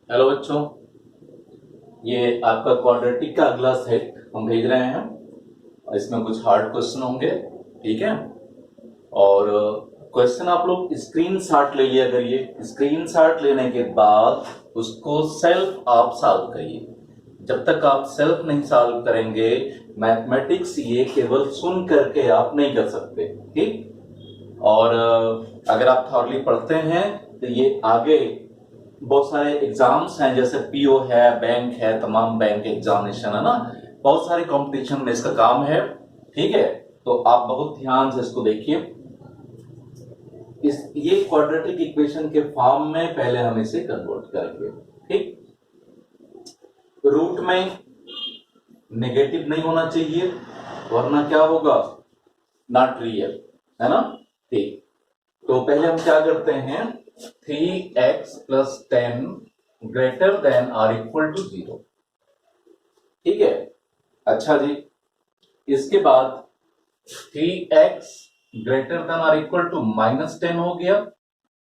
Hello बच्चों, ये आपका क्वाड्रेटिक का अगला सेट हम भेज रहे हैं। इसमें कुछ हार्ड क्वेश्चन होंगे, ठीक है। और क्वेश्चन आप लोग स्क्रीन शॉट ले लिया करिए। स्क्रीन शॉट लेने के बाद उसको सेल्फ आप सॉल्व करिए। जब तक आप सेल्फ नहीं सॉल्व करेंगे, मैथमेटिक्स ये केवल सुन करके आप नहीं कर सकते, ठीक। और अगर आप थॉरली पढ़ते हैं तो ये आगे बहुत सारे एग्जाम्स हैं, जैसे पीओ है, बैंक है, तमाम बैंक एग्जामिनेशन है ना, बहुत सारे कंपटीशन में इसका काम है, ठीक है। तो आप बहुत ध्यान से इसको देखिए। ये क्वाड्रेटिक इक्वेशन के फॉर्म में पहले हम इसे कन्वर्ट करेंगे, ठीक। रूट में नेगेटिव नहीं होना चाहिए, वरना क्या होगा, नॉट रियल, है ना, ठीक। तो पहले हम क्या करते हैं, 3x+10 greater than or equal to 0, ठीक है। अच्छा जी, इसके बाद 3x greater than or equal to -10 हो गया।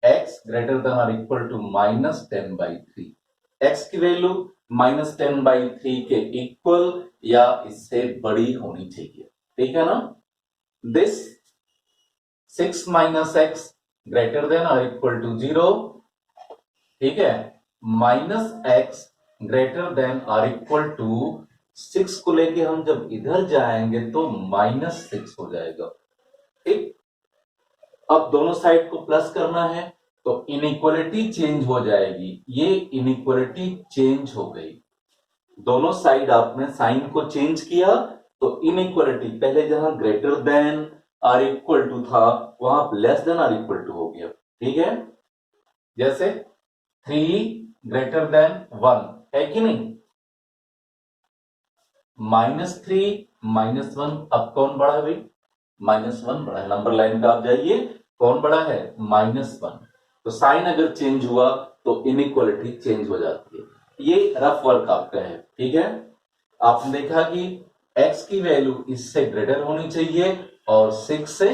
x greater than or equal to -10/3। x की वैल्यू -10/3 के इक्वल या इससे बड़ी होनी चाहिए, ठीक है ना। This 6 - x greater than or equal to 0, ठीक है। -x greater than or equal to 6 को लेके हम जब इधर जाएंगे तो -6 हो जाएगा, ठीक। अब दोनों साइड को प्लस करना है तो इनइक्वालिटी चेंज हो जाएगी। ये इनइक्वालिटी चेंज हो गई, दोनों साइड आपने साइन को चेंज किया तो इनइक्वालिटी पहले जहां greater than or equal to था वहां less than or equal to हो गया, ठीक है। जैसे 3 ग्रेटर देन 1 है कि नहीं, -3 -1, अब कौन बड़ा है भाई, -1 बड़ा है। नंबर लाइन पे आप जाइए, कौन बड़ा है, -1। तो साइन अगर चेंज हुआ तो इनइक्वालिटी चेंज हो जाती है। ये रफ वर्क आपका है, ठीक है। आपने देखा कि x की वैल्यू इससे ग्रेटर होनी चाहिए और 6 से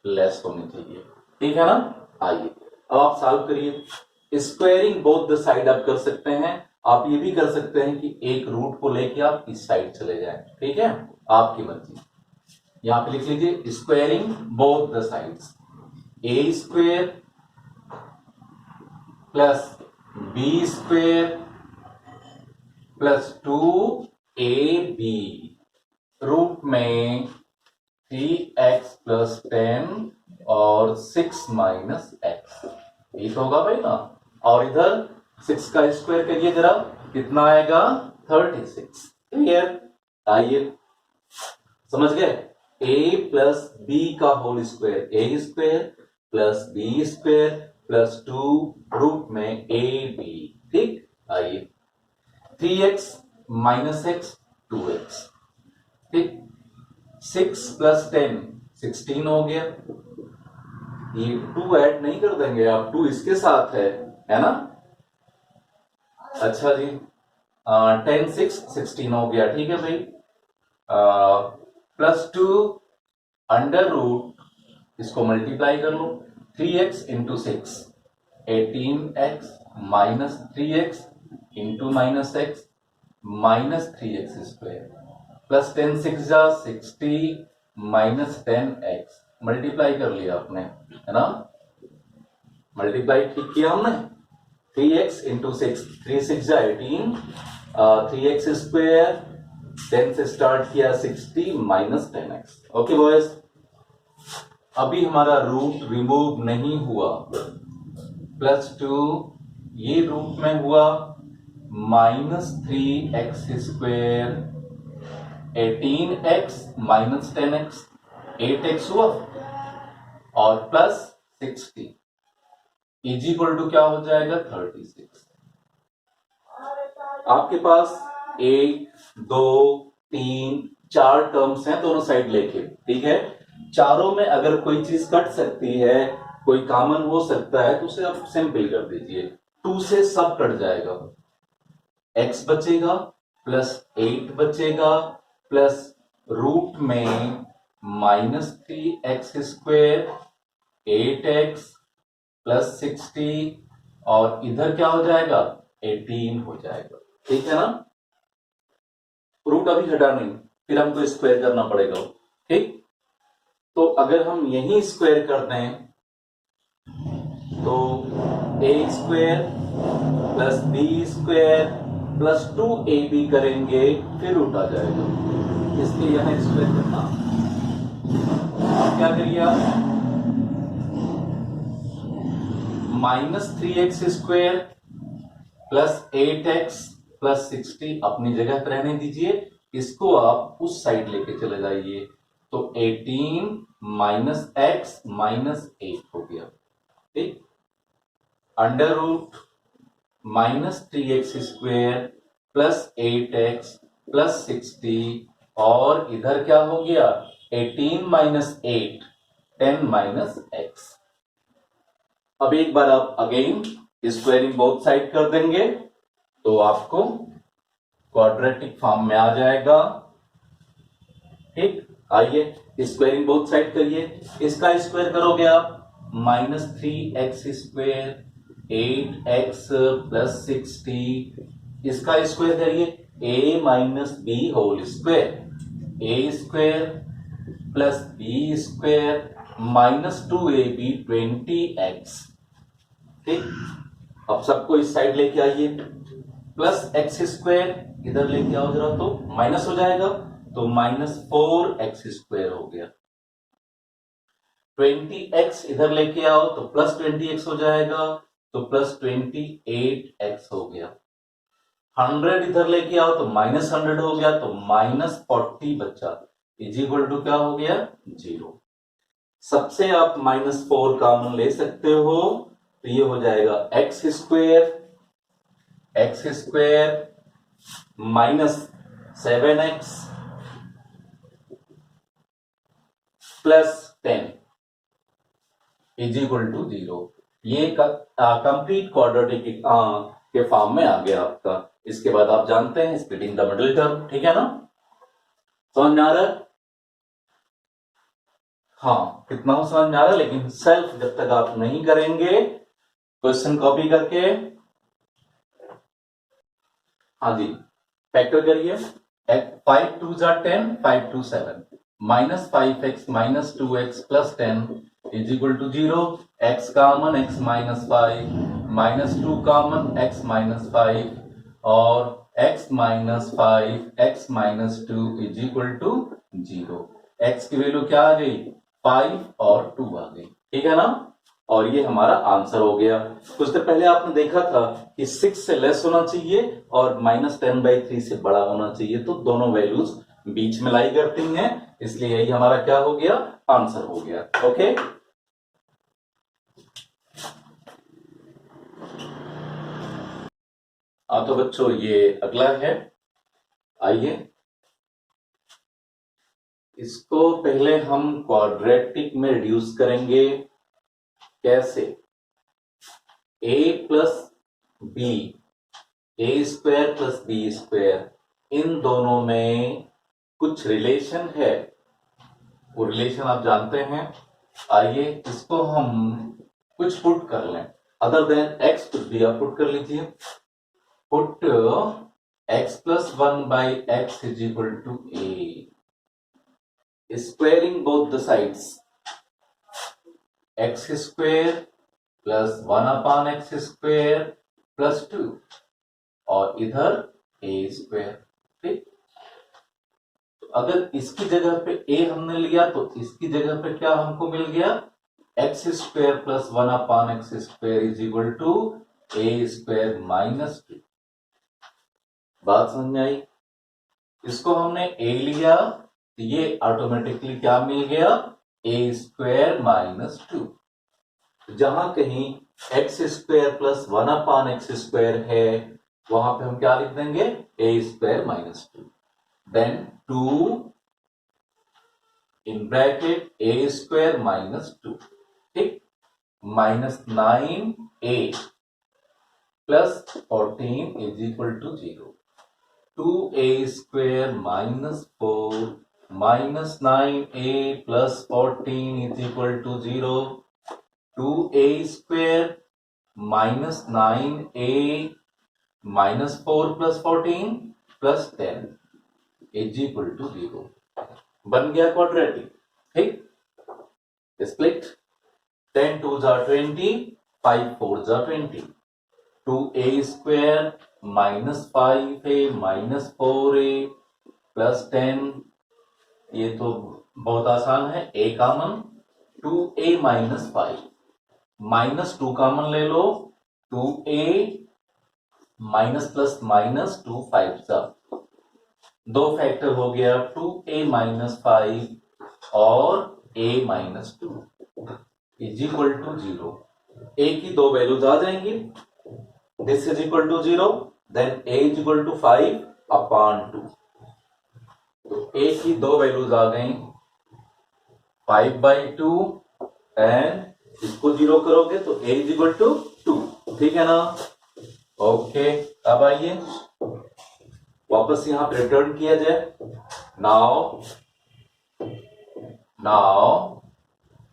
लेस होनी चाहिए, ठीक है ना। आइए अब आप सॉल्व करिए। स्क्वायरिंग बोथ द साइड आप कर सकते हैं। आप ये भी कर सकते हैं कि एक रूट को लेके आप इस साइड चले जाएं, ठीक है, आपकी मर्जी। यहां पे लिख लीजिए squaring both the sides, a square plus b square plus 2ab root में 3x+10 और 6 - x, ठीक होगा भाई ना। और इधर 6 का स्क्वायर करिए जरा, कितना आएगा, 36। क्लियर, आइए समझ गए। a प्लस बी का whole square, A square plus B square plus 2 root में ab, ठीक। आइए 3x - x 2x, ठीक। 6+10 16 हो गया। ये 2 ऐड नहीं कर देंगे आप, 2 इसके साथ है ना। अच्छा जी, 10 6 16 हो गया, ठीक है भाई। +2 अंडर रूट, इसको मल्टीप्लाई कर लो, 3x into 6 18x -3x into -x -3x² plus 10 6 जा 60 -10x मल्टीप्लाई कर लिया आपने, है ना। मल्टीप्लाई ठीक किया हमने, 3x इंटू 6, 3 6 जा 18, 3x², 10 से स्टार्ट किया 60 -10x। ओके बॉयज, अभी हमारा रूट रिमूव नहीं हुआ। +2 ये रूट में हुआ, -3x², 18x -10x 8x हुआ और प्लस 60 इज इक्वल टू क्या हो जाएगा, 36। आपके पास 1 2 3 4 टर्म्स हैं दोनों साइड लेके, ठीक है। चारों में अगर कोई चीज कट सकती है, कोई कॉमन हो सकता है तो उसे आप सिंपल कर दीजिए। 2 से सब कट जाएगा, x बचेगा प्लस 8 बचेगा प्लस रूट में -3x², 8x प्लस 60 और इधर क्या हो जाएगा 18 हो जाएगा, ठीक है ना। रूट अभी हटा नहीं, फिर हमको स्क्वायर करना पड़ेगा, ठीक। तो अगर हम यही स्क्वायर कर दें तो A square plus B square plus 2ab करेंगे, फिर रूट आ जाएगा, इसलिए यहां स्क्वायर करना। अब क्या करिए आप, -3x square plus 8x plus 60 अपनी जगह पर रहने दीजिए, इसको आप उस साइड लेके चले जाइए, तो 18 माइनस x माइनस 8 हो गया, ठीक। Under root -3x square plus 8x plus 60, और इधर क्या हो गया 18 माइनस 8 10 माइनस x। अब एक बार आप अगेन स्क्वायरिंग बोथ साइड कर देंगे तो आपको क्वाड्रेटिक फॉर्म में आ जाएगा, ठीक। आइए स्क्वायरिंग बोथ साइड करिए, इसका स्क्वायर करोगे आप -3x स्क्वायर 8x प्लस 60, इसका स्क्वायर करिए a minus b whole square, a square plus B square minus 2ab 20x, ठीक। अब सबको इस साइड लेके आइए, प्लस एक्स स्क्वायर इधर लेके आओ जरा तो माइनस हो जाएगा, तो -4x स्क्वायर हो गया, 20x इधर लेके आओ तो प्लस 20x हो जाएगा, तो प्लस 28x हो गया, 100 इधर लेके आओ तो -100 हो गया, तो -40 बचा, इज इक्वल टू क्या हो गया 0। सबसे आप -4 कॉमन ले सकते हो, तो ये हो जाएगा x square minus 7x plus 10 is equal to 0। ये कंप्लीट क्वाड्रेटिक के फॉर्म में आ गया आपका। इसके बाद आप जानते हैं स्प्लिटिंग द मिडिल टर्म, ठीक है ना, समझ में आ रहा है। हाँ, कितना हो समझ में आ रहा है, लेकिन सेल्फ जब तक आप नहीं करेंगे क्वेश्चन कॉपी करके, हाँ जी फैक्टर करिए, 5 2 10 5 2 7 -5x minus 2x plus 10 is equal to 0, x common x minus 5 -2 common x minus 5 और x minus 5 x minus 2 is equal to 0। x की वैल्यू क्या आ गई 5 और 2 आ गई, ठीक है ना, और ये हमारा आंसर हो गया। कुछ देर पहले आपने देखा था कि 6 से लेस होना चाहिए और -10/3 से बड़ा होना चाहिए, तो दोनों वैल्यूज बीच में लाई करती हैं, इसलिए यही हमारा क्या हो गया आंसर हो गया। ओके, तो बच्चों ये अगला है, आइए इसको पहले हम क्वाड्रेटिक में रिड्यूस करेंगे। कैसे, a plus B, A square plus B square, इन दोनों में कुछ रिलेशन है, वो रिलेशन आप जानते हैं। आइए इसको हम कुछ पुट कर लें, अदर देन x कुछ भी आप पुट कर लीजिए। Put x plus 1/x is equal to a, squaring both the sides, x square plus 1/x square plus 2 और इधर a स्क्वायर, ठीक। तो अगर इसकी जगह पे a हमने लिया तो इसकी जगह पे क्या हमको मिल गया x square plus 1/x square is equal to a square minus 2। बात समझ में आई। इसको हमने a लिया तो ये ऑटोमेटिकली क्या मिल गया a स्क्वायर माइनस 2। जहां कहीं x square plus 1/x square है वहां पे हम क्या लिख देंगे a square minus 2, then 2 in bracket a square minus 2, ठीक, -9a plus 14 is equal to 0, 2a square minus 4 -9a plus 14 is equal to 0, 2a square -9a -4 + 14 + 10 = 0। बन गया क्वाड्रेटिक। ठीक, स्प्लिट 10 2 जा 20, 5 4 जा 20, 2a² -5a -4a + 10, ये तो बहुत आसान है। a कॉमन, 2a - 5 -2 कॉमन ले लो, 2a माइनस प्लस माइनस 2 5 सा, दो फैक्टर हो गया, 2a - 5 और a - 2 = 0। a की दो वैल्यूज आ जाएंगी, दिस = 0, देन a = 5/2। तो a की दो वैल्यूज आ गई, 5/2 एंड इसको 0 करोगे तो a = 2। ठीक है ना? ओके, अब आइए वापस यहां पर रिटर्न किया जाए। Now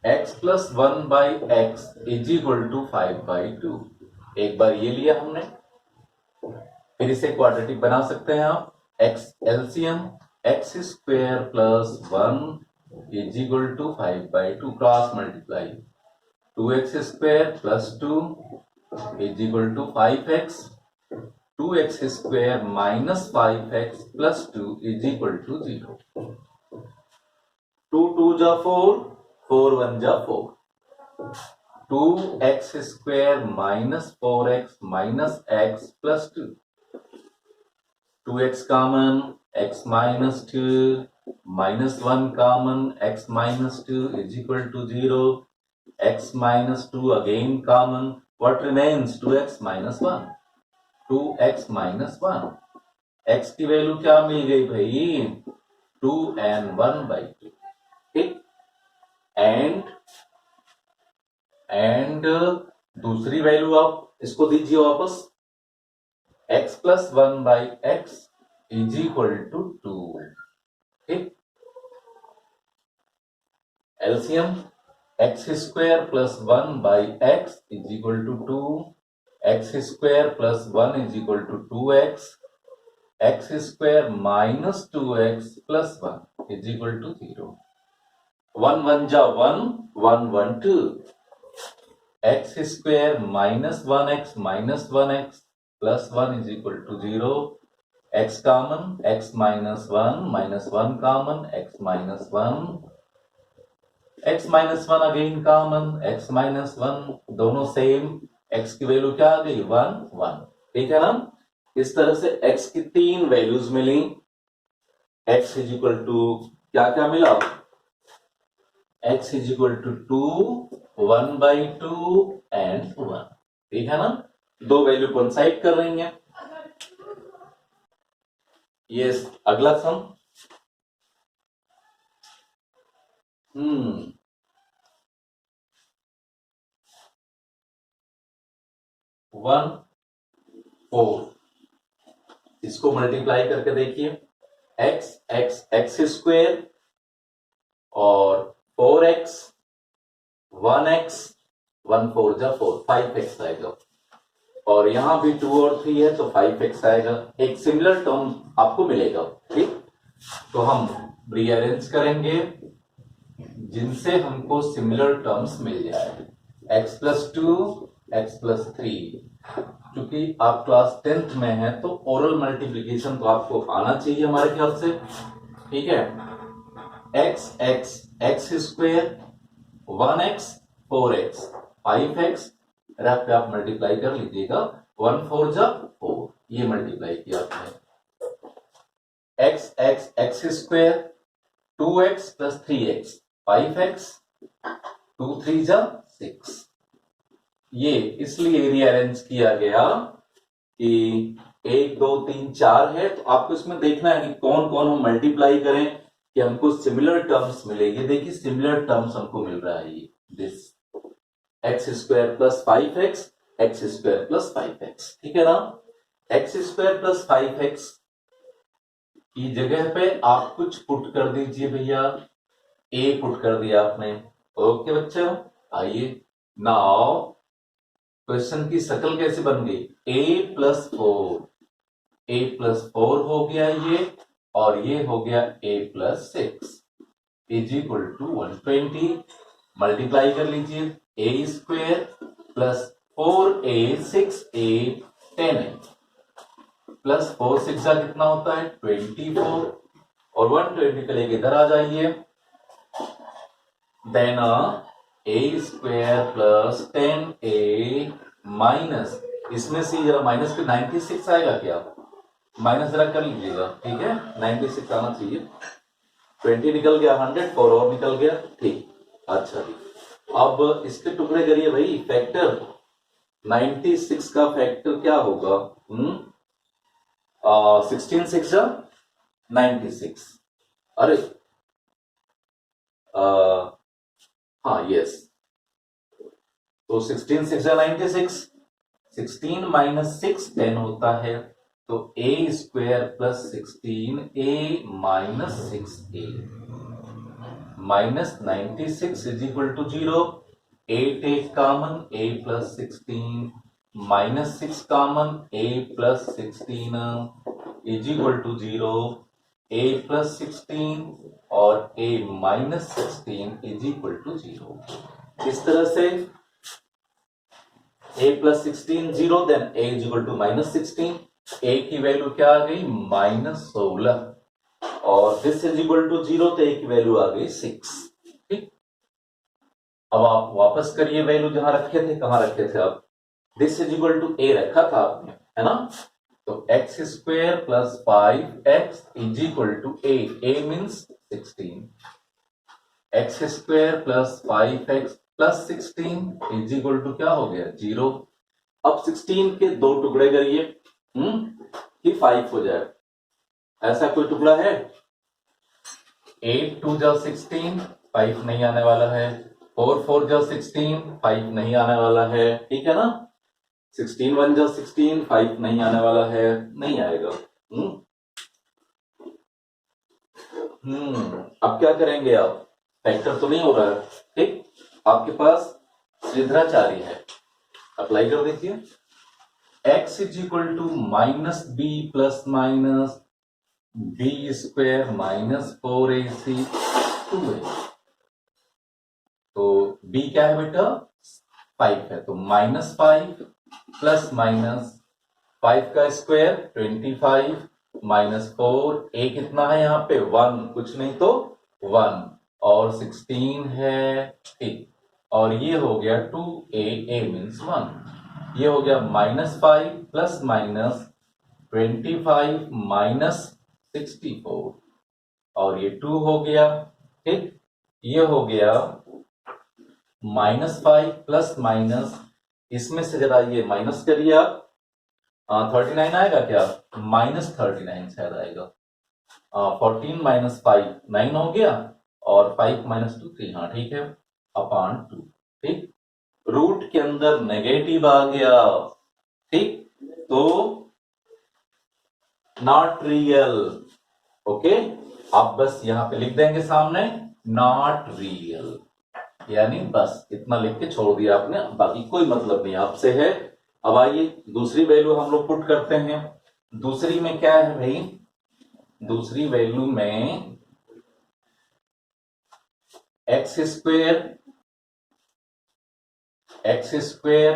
x + 1/x = 5/2। एक बार ये लिया हमने, फिर इसे क्वाड्रेटिक बना सकते हैं आप। x LCM x² + 1 = 5/2, cross multiply, 2x² + 2 = 5x, 2x² - 5x + 2 = 0। 2 2 जा 4, 4 1 जा 4, 2x² - 4x - x + 2, 2x common, x - 2 -1 common, x - 2 = 0, x - 2 again common, what remains? 2x - 1, 2x - 1, x की वैल्यू क्या मिल गई भाई? 2n1/2। ठीक, एंड दूसरी वैल्यू आप इसको दीजिए वापस, x + 1/x = 2। ठीक, LCM x² + 1/x = 2, x² + 1 = 2x, x² - 2x + 1 = 0। 1 1 जा 1, 1 1 2, x² - 1x - 1x + 1 = 0, x common, x - 1 -1 common, x - 1, x - 1 again common, x - 1 दोनों सेम, x की वैल्यू क्या आ गई? 1 1। ठीक है ना? इस तरह से x की तीन वैल्यूज मिली। x = क्या क्या मिला? x = 2, 1/2 and 1। ठीक है ना? दो वैल्यू कोइंसाइड कर रही हैं। ये अगला सम, 1 4, इसको मल्टीप्लाई करके देखिए, x² और 4x, 1x, 1 4 जा 4, 5x आएगा, और यहां भी 2 और 3 है तो 5x आएगा। एक सिमिलर टर्म आपको मिलेगा। ठीक, तो हम रीअरेंज करेंगे जिनसे हमको सिमिलर टर्म्स मिल जाए। x + 2, x + 3, क्योंकि आप क्लास 10th में हैं तो ओरल मल्टीप्लिकेशन तो आपको आना चाहिए हमारे ख्याल से। ठीक है, x² 1x 4x 5x, rough पे आप मल्टीप्लाई कर लीजिएगा, 1 4 जा 4, ये मल्टीप्लाई किया आपने। x² 2x + 3x 5x, 2 3 जा 6। ये इसलिए रीअरेंज किया गया कि 1 2 3 4 है, तो आपको इसमें देखना है कि कौन कौन हम मल्टीप्लाई करें कि हमको सिमिलर टर्म्स मिलेगी। देखिए सिमिलर टर्म्स हमको मिल रहा है, ये this x² + 5x, x² + 5x। ठीक है ना? x² + 5x की जगह पे आप कुछ पुट कर दीजिए भैया, a पुट कर दिया आपने। ओके बच्चों, आइए नाउ क्वेश्चन की शक्ल कैसे बन गई, a+4, a+4 हो गया ये, और ये हो गया a+6 is equal to 120। Multiply कर लीजिए, a² plus 4a 6a 10a plus 4 6 कितना होता है 24, और 120 के लेके इधर आ जाइए, then a² plus 10a minus, इसमें से जरा माइनस पे 96 आएगा क्या, माइनस जरा कर लीजिएगा, ठीक है 96 आना चाहिए, 20 निकल गया, 100 4 और निकल गया, ठीक। अच्छा जी, अब इसके टुकड़े करिए भाई, फैक्टर 96 का फैक्टर क्या होगा, 16 6 96, अरे हाँ यस, तो 16 6 96, 16 माइनस 6 10 होता है, तो a² plus 16a minus 6a minus 96 is equal to 0, 8 take common, a plus 16 minus 6 common, a plus 16 is equal to 0, a plus 16 और a minus 16 is equal to 0। इस तरह से a plus 16 0, then a is equal to minus 16, a की value क्या आ गई -16, और this is equal to 0, तो a की वैल्यू आ गई 6, ठीक। अब आप वापस करिए वैल्यू जहां रखे थे, कहां रखे थे आप, this is equal to a रखा था आपने, है ना, तो x² plus 5x is equal to a means 16, x² plus 5x plus 16 is equal to क्या हो गया 0। अब 16 के दो टुकड़े करिए, कि 5 हो जाए, ऐसा कोई टुकड़ा है, 8 2 जा 16, 5 नहीं आने वाला है, 4 4 जा 16, 5 नहीं आने वाला है, ठीक है ना, 16 1 जा 16, 5 नहीं आने वाला है, नहीं आएगा। अब क्या करेंगे आप, फैक्टर तो नहीं हो रहा है, ठीक, आपके पास त्रिज्याचार्य है, अप्लाई कर दीजिए, x is equal to minus B plus minus b² minus 4ac 2a, तो b क्या है बेटा 5 है, तो -5 प्लस माइनस 5 का स्क्वायर 25 माइनस 4, a कितना है यहाँ पे 1, कुछ नहीं तो 1, और 16 है, ठीक, और ये हो गया 2a मीन्स 1, ये हो गया -5 प्लस माइनस 25 माइनस 64, और ये 2 हो गया, ठीक, ये हो गया -5 प्लस माइनस, इसमें से जरा ये माइनस करिए आप, 39 आएगा क्या, -39 शायद आएगा, 14 माइनस 5 9 हो गया, और 5 माइनस 2 3, हाँ ठीक है, अपॉन 2, ठीक, रूट के अंदर नेगेटिव आ गया, ठीक, तो नॉट रियल, ओके, आप बस यहां पे लिख देंगे सामने नॉट रियल, यानी बस इतना लिख के छोड़ दिया आपने, बाकी कोई मतलब नहीं आपसे है। अब आइए दूसरी वैल्यू हम लोग पुट करते हैं, दूसरी में क्या है भाई, दूसरी वैल्यू में x²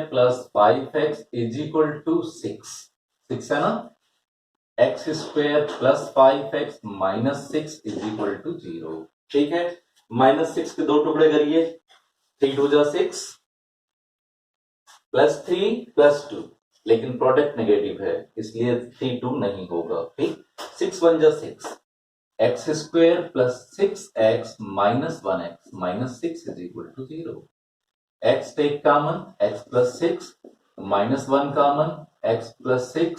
plus 5x is equal to 6 है ना, x² plus 5x minus 6 is equal to 0, ठीक है, -6 के दो टुकड़े करिए, 3 2 जा 6 प्लस 3 प्लस 2, लेकिन प्रोडक्ट नेगेटिव है इसलिए 3 2 नहीं होगा, ठीक, 6 1 जा 6, x² plus 6x minus 1x minus 6 is equal to 0, x take common, x plus 6 minus 1 common, x plus 6,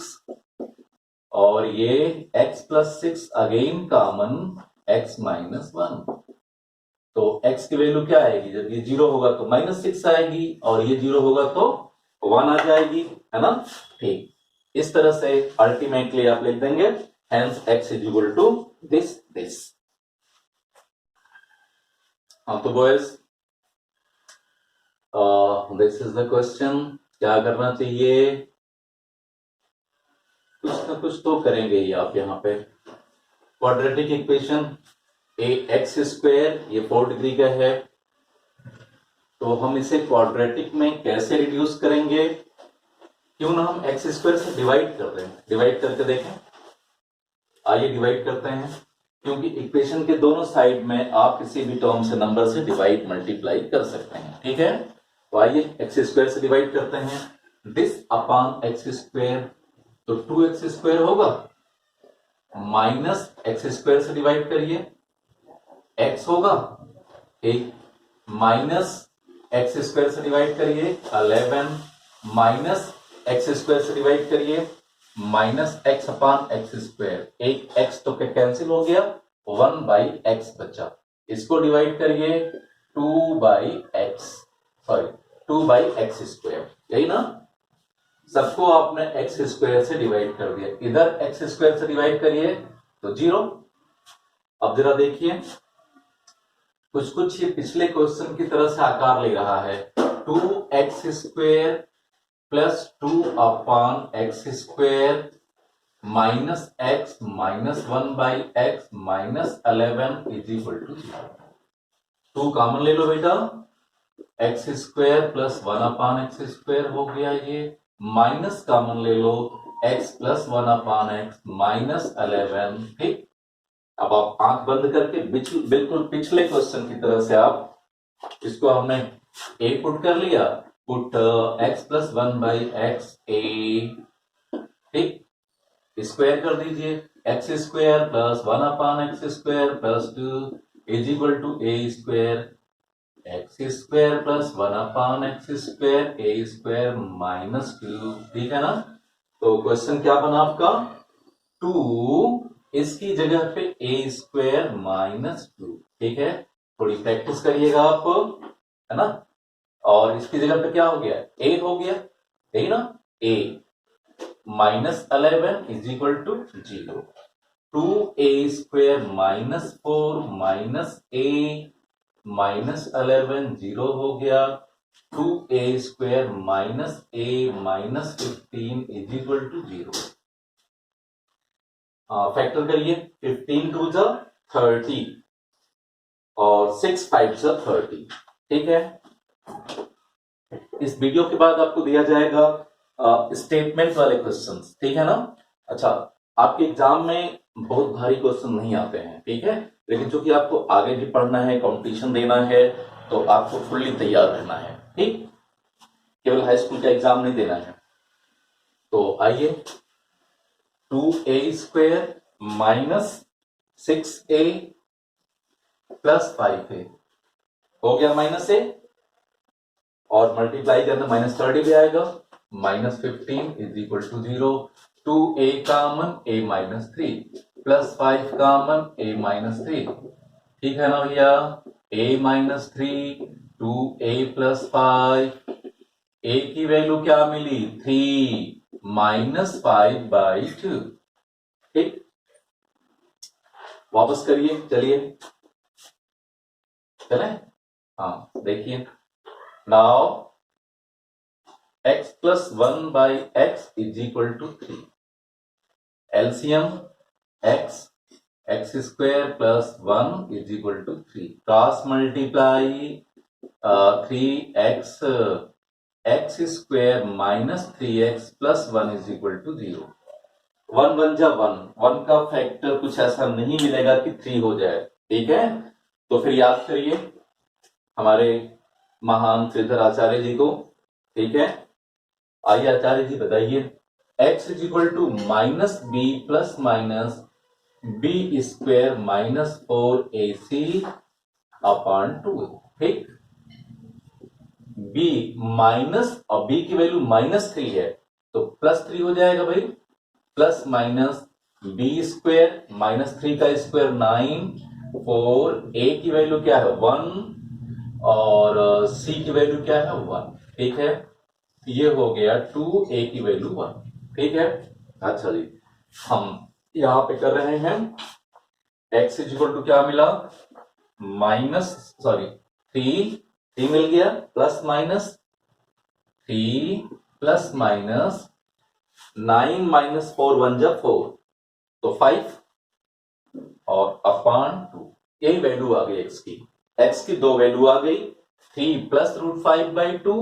और ये x plus 6 again common, x minus 1, तो x की वैल्यू क्या आएगी, जब ये 0 होगा तो -6 आएगी, और ये 0 होगा तो 1 आ जाएगी, है ना, ठीक, इस तरह से अल्टीमेटली आप लिख देंगे hence x is equal to this। हाँ तो boys, this is the question, क्या करना चाहिए, कुछ ना कुछ तो करेंगे ही आप यहाँ पे। क्वाड्रेटिक इक्वेशन ए एक्स स्क्वायर ये 4 डिग्री का है, तो हम इसे क्वाड्रेटिक में कैसे रिड्यूस करेंगे, क्यों ना हम एक्स स्क्वायर से डिवाइड कर रहे हैं, डिवाइड करके देखें। आइए डिवाइड करते हैं, क्योंकि इक्वेशन के दोनों साइड में आप किसी भी टर्म से नंबर से डिवाइड मल्टीप्लाई कर सकते हैं, ठीक है। तो आइए एक्स स्क्वायर से डिवाइड करते हैं, दिस अपॉन एक्स स्क्वायर, तो 2x स्क्वायर होगा, माइनस एक्स स्क्वायर से डिवाइड करिए, x होगा, एक माइनस एक्स स्क्वायर से डिवाइड करिए 11, माइनस एक्स स्क्वायर से डिवाइड करिए minus x upon X square, एक x तो कैंसिल हो गया, 1 बाई एक्स बचा, इसको डिवाइड करिए 2 by x, sorry 2 by x square, यही ना, सबको आपने एक्स स्क्वायर से डिवाइड कर दिया, इधर एक्स स्क्वायर से डिवाइड करिए तो 0। अब जरा देखिए, कुछ कुछ ये पिछले क्वेश्चन की तरह से आकार ले रहा है, 2x square plus 2 upon X square minus x minus 1 by X minus 11 is equal to 0। 2 common ले लो बेटा, X square plus 1 upon X square हो गया ये, माइनस कॉमन ले लो, X plus 1 upon X minus 11, ठीक। अब आप आंख बंद करके बिल्कुल पिछले क्वेश्चन की तरह से आप इसको हमने ए पुट कर लिया, put X plus 1 by X A, ठीक, स्क्वायर कर दीजिए, X square plus 1 upon X square plus 2 is equal to A square, X square plus 1 upon X square A square minus 2, ठीक है ना। तो क्वेश्चन क्या बना आपका, 2 इसकी जगह पे ए स्क्वायर माइनस 2, ठीक है, थोड़ी प्रैक्टिस करिएगा आप, है ना। और इसकी जगह पे क्या हो गया, ए हो गया, यही ना, A minus 11 is equal to 0, 2a square minus 4 minus A minus 11 0 हो गया, 2a square minus A minus 15 is equal to 0। Factor करिए, 15 टू ज 30 और 6 5 ज 30, ठीक है। इस वीडियो के बाद आपको दिया जाएगा स्टेटमेंट वाले क्वेश्चंस, ठीक है ना। अच्छा, आपके एग्जाम में बहुत भारी क्वेश्चन नहीं आते हैं, ठीक है, लेकिन चूंकि आपको आगे भी पढ़ना है, कंपटीशन देना है, तो आपको फुल्ली तैयार रहना है, ठीक, केवल हाई स्कूल का एग्जाम नहीं देना है। तो आइए, 2a square minus 6a plus 5a हो गया माइनस ए, और मल्टीप्लाई करना माइनस 30 भी आएगा, minus 15 is equal to 0, 2a common a minus 3 plus 5 common a minus 3, ठीक है ना भैया, a minus 3 2a plus 5, a की वैल्यू क्या मिली 3 माइनस 5 बाई 2, ठीक। वापस करिए, चलिए चले, हाँ देखिए, now x plus 1 by x is equal to 3, LCM x x square plus 1 is equal to 3, cross multiply 3x x square minus 3x plus 1 is equal to 0, 1 1 जा 1, 1 का फैक्टर कुछ ऐसा नहीं मिलेगा कि 3 हो जाए, ठीक है। तो फिर याद करिए हमारे महान श्रीधर आचार्य जी को, ठीक है। आइए आचार्य जी बताइए, x is equal to minus B plus minus b square minus 4ac upon 2, ठीक। b माइनस, और b की वैल्यू माइनस 3 है, तो प्लस 3 हो जाएगा भाई, plus minus b square minus 3 का स्क्वायर 9, 4 a की वैल्यू क्या है 1 और c की वैल्यू क्या है 1, ठीक है। ये हो गया 2a की वैल्यू 1, ठीक है। अच्छा जी, हम यहां पे कर रहे हैं, x इज इक्वल टू क्या मिला, माइनस सॉरी 3 मिल गया, plus minus 3 plus minus 9 minus 4 1 जा 4 तो 5 और अपान 2 यही वैल्यू आ गई x की दो वैल्यू आ गई 3 plus root 5 by 2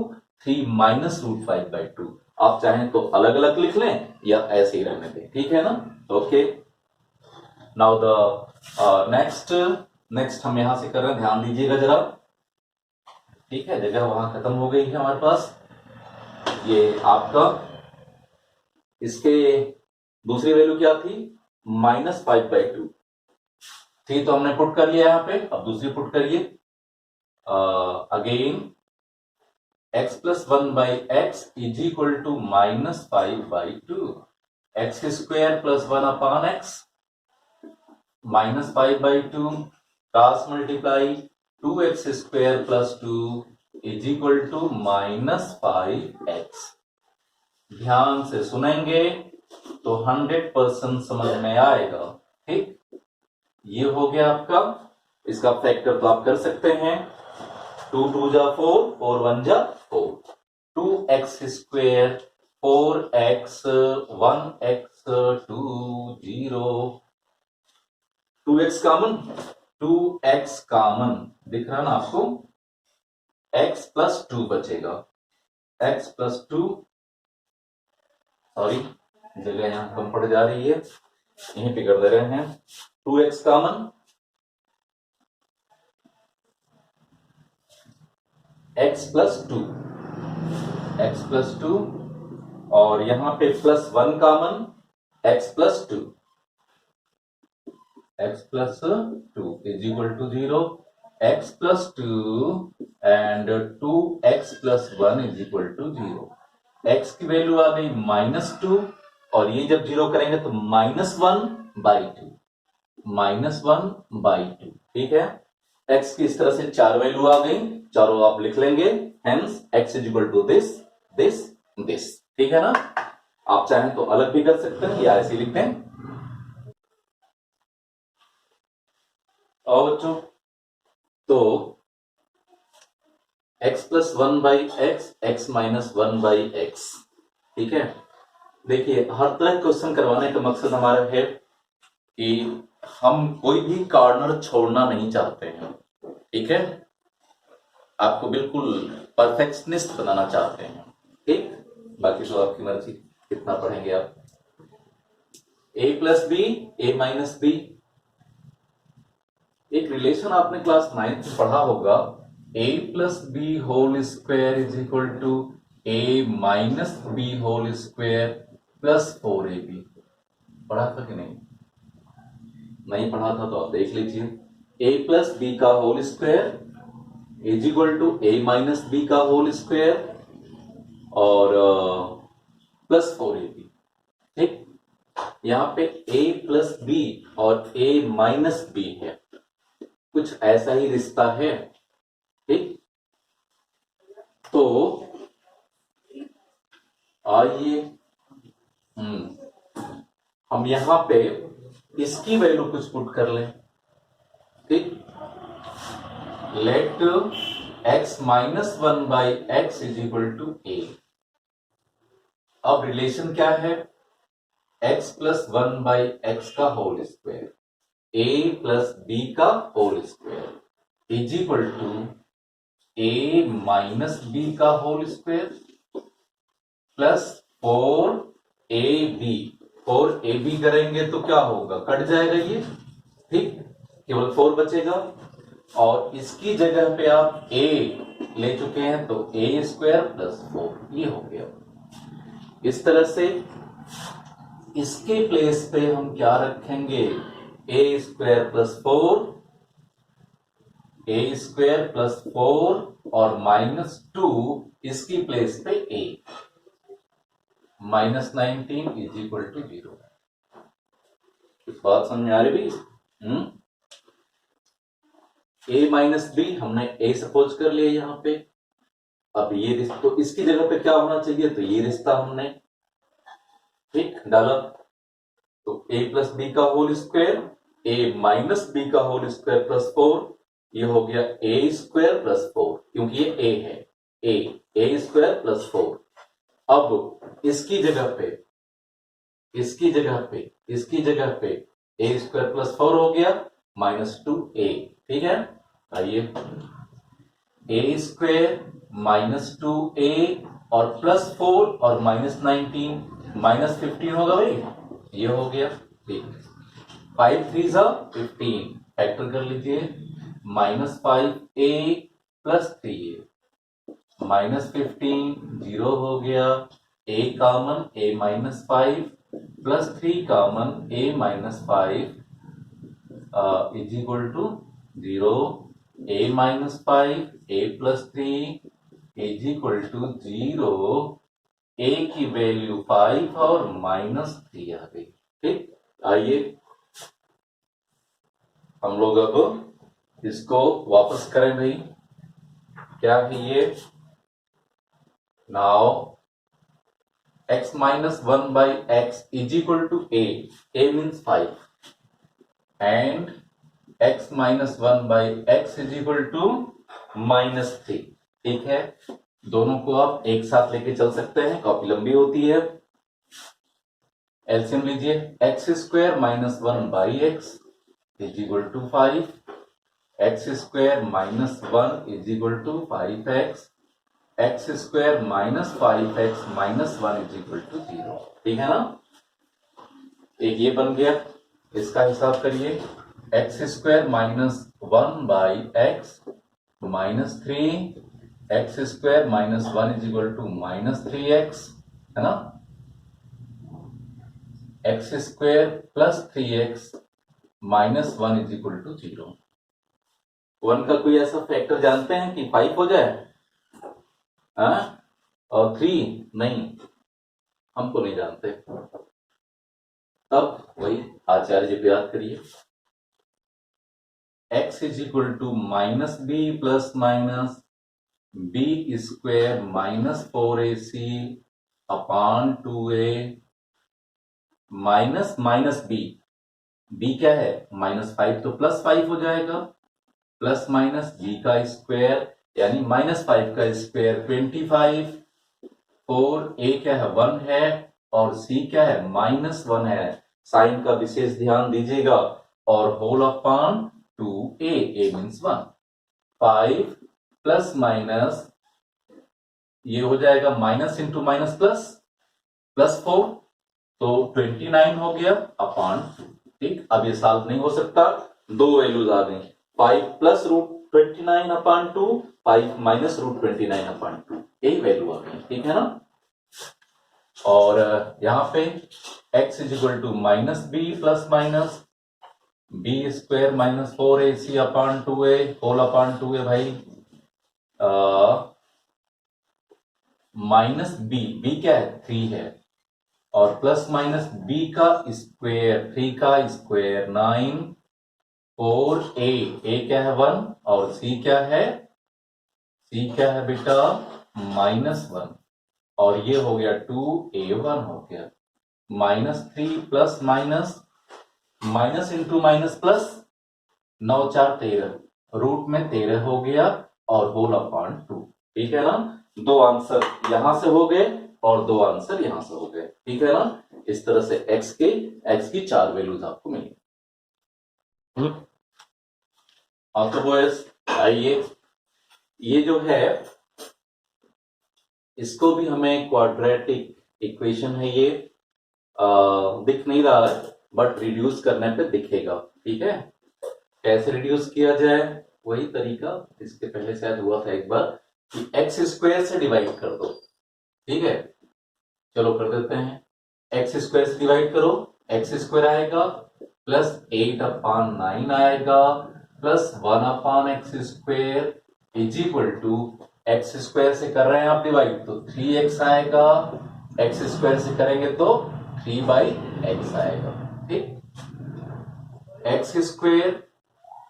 3 minus root 5 by 2 आप चाहें तो अलग अलग लिख लें या ऐसे ही रहने दें ठीक है ना ओके नाउ द नेक्स्ट हम यहां से कर रहे हैं ध्यान दीजिएगा जरा ठीक है जगह वहां खत्म हो गई है हमारे पास ये आपका इसके दूसरी वैल्यू क्या थी -5 बाई 2 थी तो हमने पुट कर लिया यहां पे अब दूसरी पुट करिए again x plus 1 by x is equal to -5 by 2 x square plus 1 upon x -5 by 2 cross multiply 2x square plus 2 is equal to -5x ध्यान से सुनेंगे तो 100% समझ में आएगा ठीक ये हो गया आपका इसका फैक्टर तो आप कर सकते हैं 2 2 जा 4 4 1 जा 4 2x square 4x 1x 2 0 2x common 2x common दिख रहा ना आपको x प्लस 2 बचेगा x प्लस 2 सॉरी जगह यहां कम पड़ जा रही है यहीं पे कर दे रहे हैं 2x कॉमन x प्लस 2 और यहां पे plus 1 common x plus 2 is equal to 0 x plus 2 and 2x plus 1 is equal to 0 x की वैल्यू आ गई -2 और ये जब 0 करेंगे तो -1 बाई 2 ठीक है x की इस तरह से 4 वैल्यू आ गई चारों आप लिख लेंगे hence x is equal to this ठीक है ना आप चाहें तो अलग भी कर सकते हैं या ऐसे लिख दें और बच्चों तो x plus 1 by x minus 1 by x ठीक है देखिए हर तरह क्वेश्चन करवाने का मकसद हमारा है कि हम कोई भी कॉर्नर छोड़ना नहीं चाहते हैं ठीक है आपको बिल्कुल परफेक्शनिस्ट बनाना चाहते हैं ठीक बाकी तो आपकी मर्जी कितना पढ़ेंगे आप a plus b a minus b एक रिलेशन आपने क्लास 9th में पढ़ा होगा a plus b whole square is equal to a minus b whole square plus 4ab पढ़ा था कि नहीं पढ़ा था तो आप देख लीजिए a प्लस बी का whole square is equal to a minus b का होल स्क्वायर और प्लस 4ab ठीक यहां पे a प्लस बी और a माइनस बी है कुछ ऐसा ही रिश्ता है ठीक तो आइए हम यहां पे इसकी वैल्यू कुछ पुट कर लें ठीक let x minus 1 by x is equal to a अब रिलेशन क्या है x प्लस 1 बाई x का whole square a plus b का whole square is equal to a minus b का होल स्क्वायर प्लस 4ab करेंगे तो क्या होगा कट जाएगा ये ठीक केवल 4 बचेगा और इसकी जगह पे आप a ले चुके हैं तो a स्क्वायर प्लस 4 ये हो गया इस तरह से इसके प्लेस पे हम क्या रखेंगे a स्क्वायर प्लस 4 और -2 इसकी प्लेस पे a -19 इज इक्वल टू 0 इस बात समझ में आ रही भाई a माइनस बी हमने a सपोज कर लिया यहां पे अब ये रिश्ता तो इसकी जगह पे क्या होना चाहिए तो ये रिश्ता हमने ठीक डाला तो a प्लस बी का whole square a minus b का होल स्क्वायर प्लस 4 ये हो गया a स्क्वायर प्लस 4 क्योंकि ये a है a स्क्वायर प्लस 4 अब इसकी जगह पे ए स्क्वायर प्लस 4 हो गया -2a, ठीक है। आइए ए स्क्वायर -2a और +4 और -19 -15 होगा भाई, ये हो गया, ठीक। 5 3 15, फैक्टर कर लीजिए, -5a + 3a -15 0 हो गया, a common a -5 + 3 common a -5 is equal to 0, a -5 a + 3 is equal to 0, a की वैल्यू 5 और -3 आ गई, ठीक। आइए हम लोग अब इसको वापस करें भाई, क्या है ये, now x -1 by x is equal to a means 5 and x -1 by x is equal to -3, ठीक है। दोनों को आप एक साथ लेके चल सकते हैं, कॉपी लंबी होती है। एलसीएम लीजिए, x square -1 by x is equal to 5, x square -1 is equal to 5x, x square -5x -1 is equal to 0, ठीक है ना। एक ये बन गया, इसका हिसाब करिए, x square -1 by x -3, x square -1 is equal to -3x, है ना। x square plus 3x -1 is equal to 0। 1 का कोई ऐसा फैक्टर जानते हैं कि 5 हो जाए, और 3 नहीं, हमको नहीं जानते। तब वही आचार्य जी पे याद करिए, x is equal to -b plus minus b square -4ac upon 2a minus b क्या है -5, तो +5 हो जाएगा, प्लस माइनस b का स्क्वायर यानी -5 का स्क्वायर 25, और a क्या है 1 है और c क्या है -1 है, साइन का विशेष ध्यान दीजिएगा, और whole upon 2a, a means 1, 5 plus minus ये हो जाएगा माइनस इंटू माइनस प्लस 4, तो 29 हो गया अपॉन 2, ठीक। अब ये सॉल्व नहीं हो सकता, दो वैल्यूज आ गई, 5 प्लस √29 अपॉन 2, 5 माइनस √29 अपॉन 2, यही वैल्यू आ गई, ठीक है ना। और यहां पे x is equal to -b plus minus b square -4ac upon 2a whole upon 2a भाई, -b क्या है 3 है, और प्लस माइनस b का स्क्वायर 3 का स्क्वायर 9, और a क्या है 1 और c क्या है बेटा -1, और ये हो गया 2a1 हो गया, -3 plus minus into minus plus, 9 4 13, root में 13 हो गया और होल अपॉन 2, ठीक है ना। दो आंसर यहां से हो गए और दो आंसर यहां से हो गए, ठीक है ना। इस तरह से x की 4 वैल्यूज आपको मिली। तो बॉयज आइए, ये जो है इसको भी हमें क्वाड्रेटिक इक्वेशन है, ये दिख नहीं रहा है बट रिड्यूस करने पे दिखेगा, ठीक है। कैसे रिड्यूस किया जाए, वही तरीका इसके पहले शायद हुआ था एक बार, कि एक्स स्क्वायर से डिवाइड कर दो, ठीक है। चलो कर देते हैं, एक्स स्क्वायर से डिवाइड करो, एक्स स्क्वायर आएगा प्लस 8/9 आएगा plus 1/x square is equal to, x square से कर रहे हैं आप डिवाइड तो 3x आएगा, एक्स स्क्वायर से करेंगे तो 3/x आएगा, ठीक। X square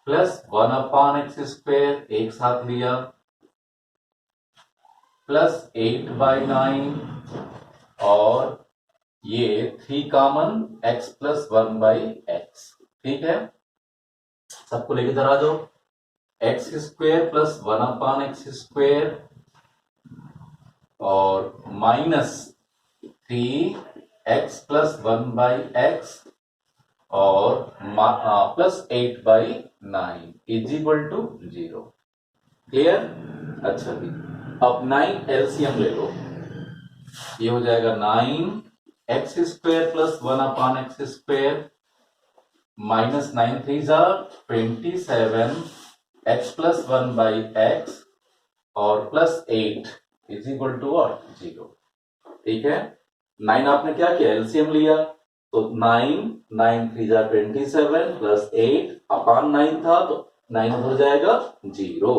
plus 1/x square एक साथ लिया, प्लस 8/9, और ये 3 कॉमन x प्लस 1/x, ठीक है। सबको लेके इधर आ जाओ, x square plus 1/x square और माइनस 3x प्लस 1/x और plus 8/9 is equal to 0। Clear? अच्छा जी, अब 9 एलसीएम ले लो, ये हो जाएगा 9x square plus 1/x square minus 9 3 जा 27 x प्लस 1/x और plus 8 is equal to what? 0। ठीक है, 9 आपने क्या किया? एलसीएम लिया, तो 9 3 जा 27 प्लस 8 अपान 9 था तो 9 हो जाएगा 0।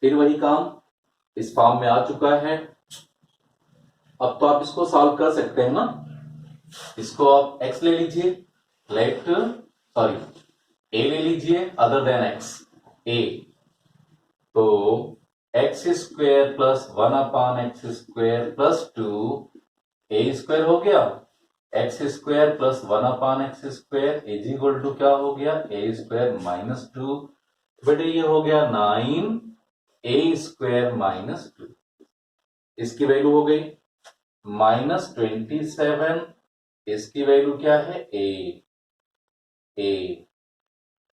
फिर वही काम इस फॉर्म में आ चुका है। अब तो आप इसको सॉल्व कर सकते हैं ना। इसको आप x ले लीजिए, लेट सॉरी a ले लीजिए अदर देन x, a, तो x square plus 1/x square plus 2 a square हो गया, x square plus 1/x square is equal to क्या हो गया? a square minus 2। बेटे ये हो गया 9 a स्क्वायर माइनस 2, इसकी वैल्यू हो गई माइनस 27, इसकी वैल्यू क्या है? a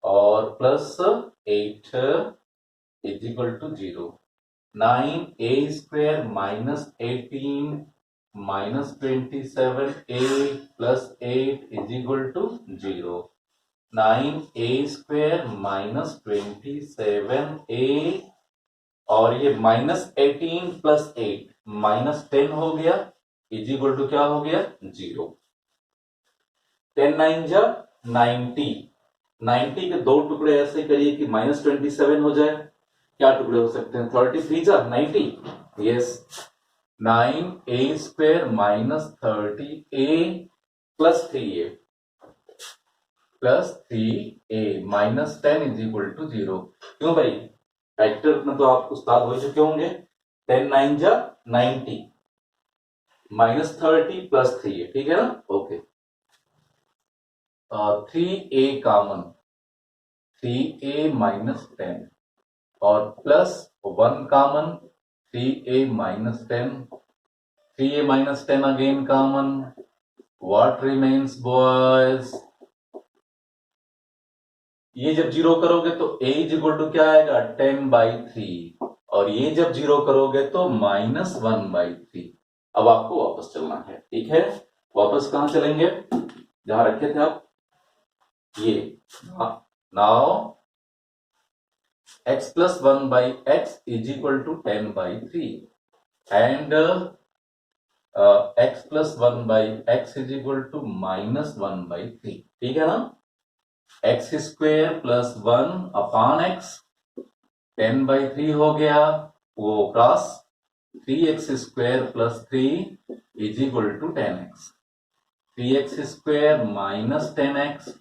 और plus 8 is equal to 0। 9a square minus 18 minus 27a plus 8 is equal to 0। 9a square minus 27a और ये माइनस 18 प्लस 8 माइनस 10 हो गया इज इक्वल टू क्या हो गया? 0। 10 9 जा 90, 90 के दो टुकड़े ऐसे करिए कि माइनस 27 हो जाए। क्या टुकड़े हो सकते हैं? 33 जा 90, yes. 9a square minus 30a plus 3a plus 3a minus 10 is equal to 0। क्यों भाई? फैक्टर में तो आप उस्ताद हो चुके होंगे। 10 9 जा 90 माइनस 30 प्लस 3a, ठीक है ना? Okay, 3a common, 3a minus 10 और plus 1 common, 3a minus 10, 3a minus 10 again common, what remains boys? ये जब जीरो करोगे तो a इज इक्वल टू क्या आएगा? 10/3 और ये जब जीरो करोगे तो माइनस 1/3। अब आपको वापस चलना है, ठीक है? वापस कहां चलेंगे? जहां रखे थे आप, ये now x plus 1/x is equal to 10/3 and x plus 1/x is equal to minus 1/3, ठीक है ना? x स्क्वेयर प्लस 1/x 10/3 हो गया, वो cross 3x square plus 3 is equal to 10x, 3x square minus 10x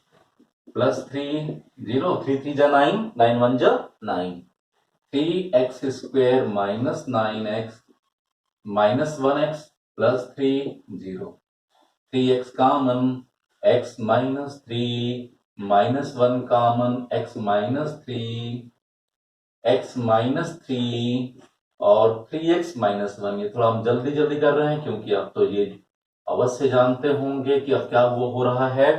plus 3 0, 3 3 जा 9, 9 1 जा 9, 3x square minus 9x minus 1x plus 3 0, 3x common, x minus 3 minus 1 common, x minus 3, x minus 3 और 3x minus 1। ये थोड़ा हम जल्दी जल्दी कर रहे हैं क्योंकि आप तो ये अवश्य जानते होंगे कि अब क्या वो हो रहा है,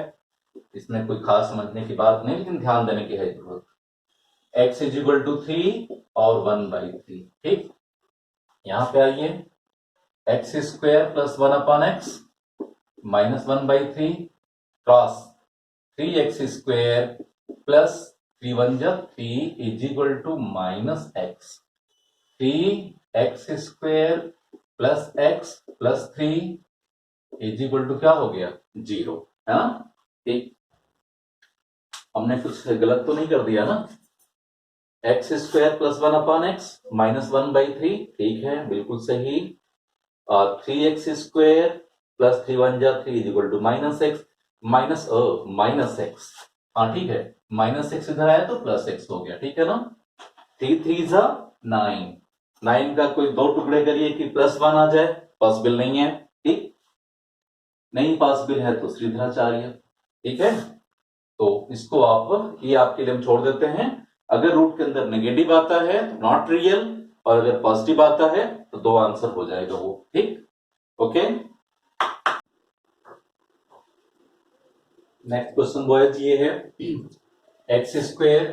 इसमें कोई खास समझने की बात नहीं, लेकिन ध्यान देने की है जरूरत। x इज इक्वल टू 3 और 1/3, ठीक? यहां पे आइए, x square plus 1/x minus 1/3 cross 3x square plus 3 1 जा 3 is equal to minus x, 3x square plus x plus 3 is equal to क्या हो गया? 0, है ना? ठीक, हमने कुछ गलत तो नहीं कर दिया ना? x square plus 1/x minus 1/3, ठीक है, बिल्कुल सही। 3x स्क्वायर प्लस 3 1 जा 3 is equal to minus x, minus x, हाँ ठीक है, माइनस x इधर आया तो प्लस x हो गया, ठीक है ना? 3 3 जा 9, 9 का कोई दो टुकड़े करिए कि प्लस 1 आ जाए, पॉसिबल नहीं है, ठीक? नहीं पॉसिबल है तो श्रीधराचार्य, ठीक है? तो इसको आप, ये आपके लिए हम छोड़ देते हैं। अगर रूट के अंदर नेगेटिव आता है तो नॉट रियल, और अगर पॉजिटिव आता है तो 2 आंसर हो जाएगा वो, ठीक। ओके, नेक्स्ट क्वेश्चन बॉयज ये है x square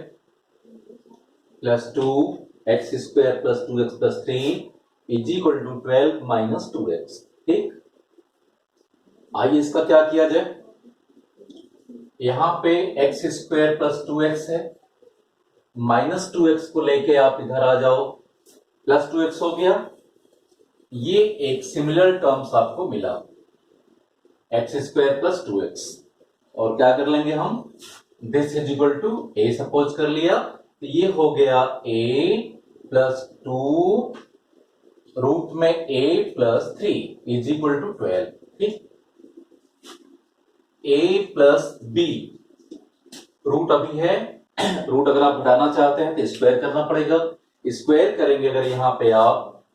plus 2 x square plus 2x plus 3 is equal to 12 minus 2x, ठीक। आइए इसका क्या किया जाए। यहां पे एक्स स्क्वायर प्लस 2x है, माइनस 2x को लेके आप इधर आ जाओ, प्लस 2x हो गया। ये एक सिमिलर टर्म्स आपको मिला, एक्स स्क्वायर प्लस 2x, और क्या कर लेंगे हम, this is equal to a suppose कर लिया, तो ये हो गया a प्लस 2 रूट में a plus 3 is equal to 12, ठीक। a प्लस b रूट अभी है, रूट अगर आप घटाना चाहते हैं तो स्क्वायर करना पड़ेगा। स्क्वायर करेंगे अगर यहां पे आप,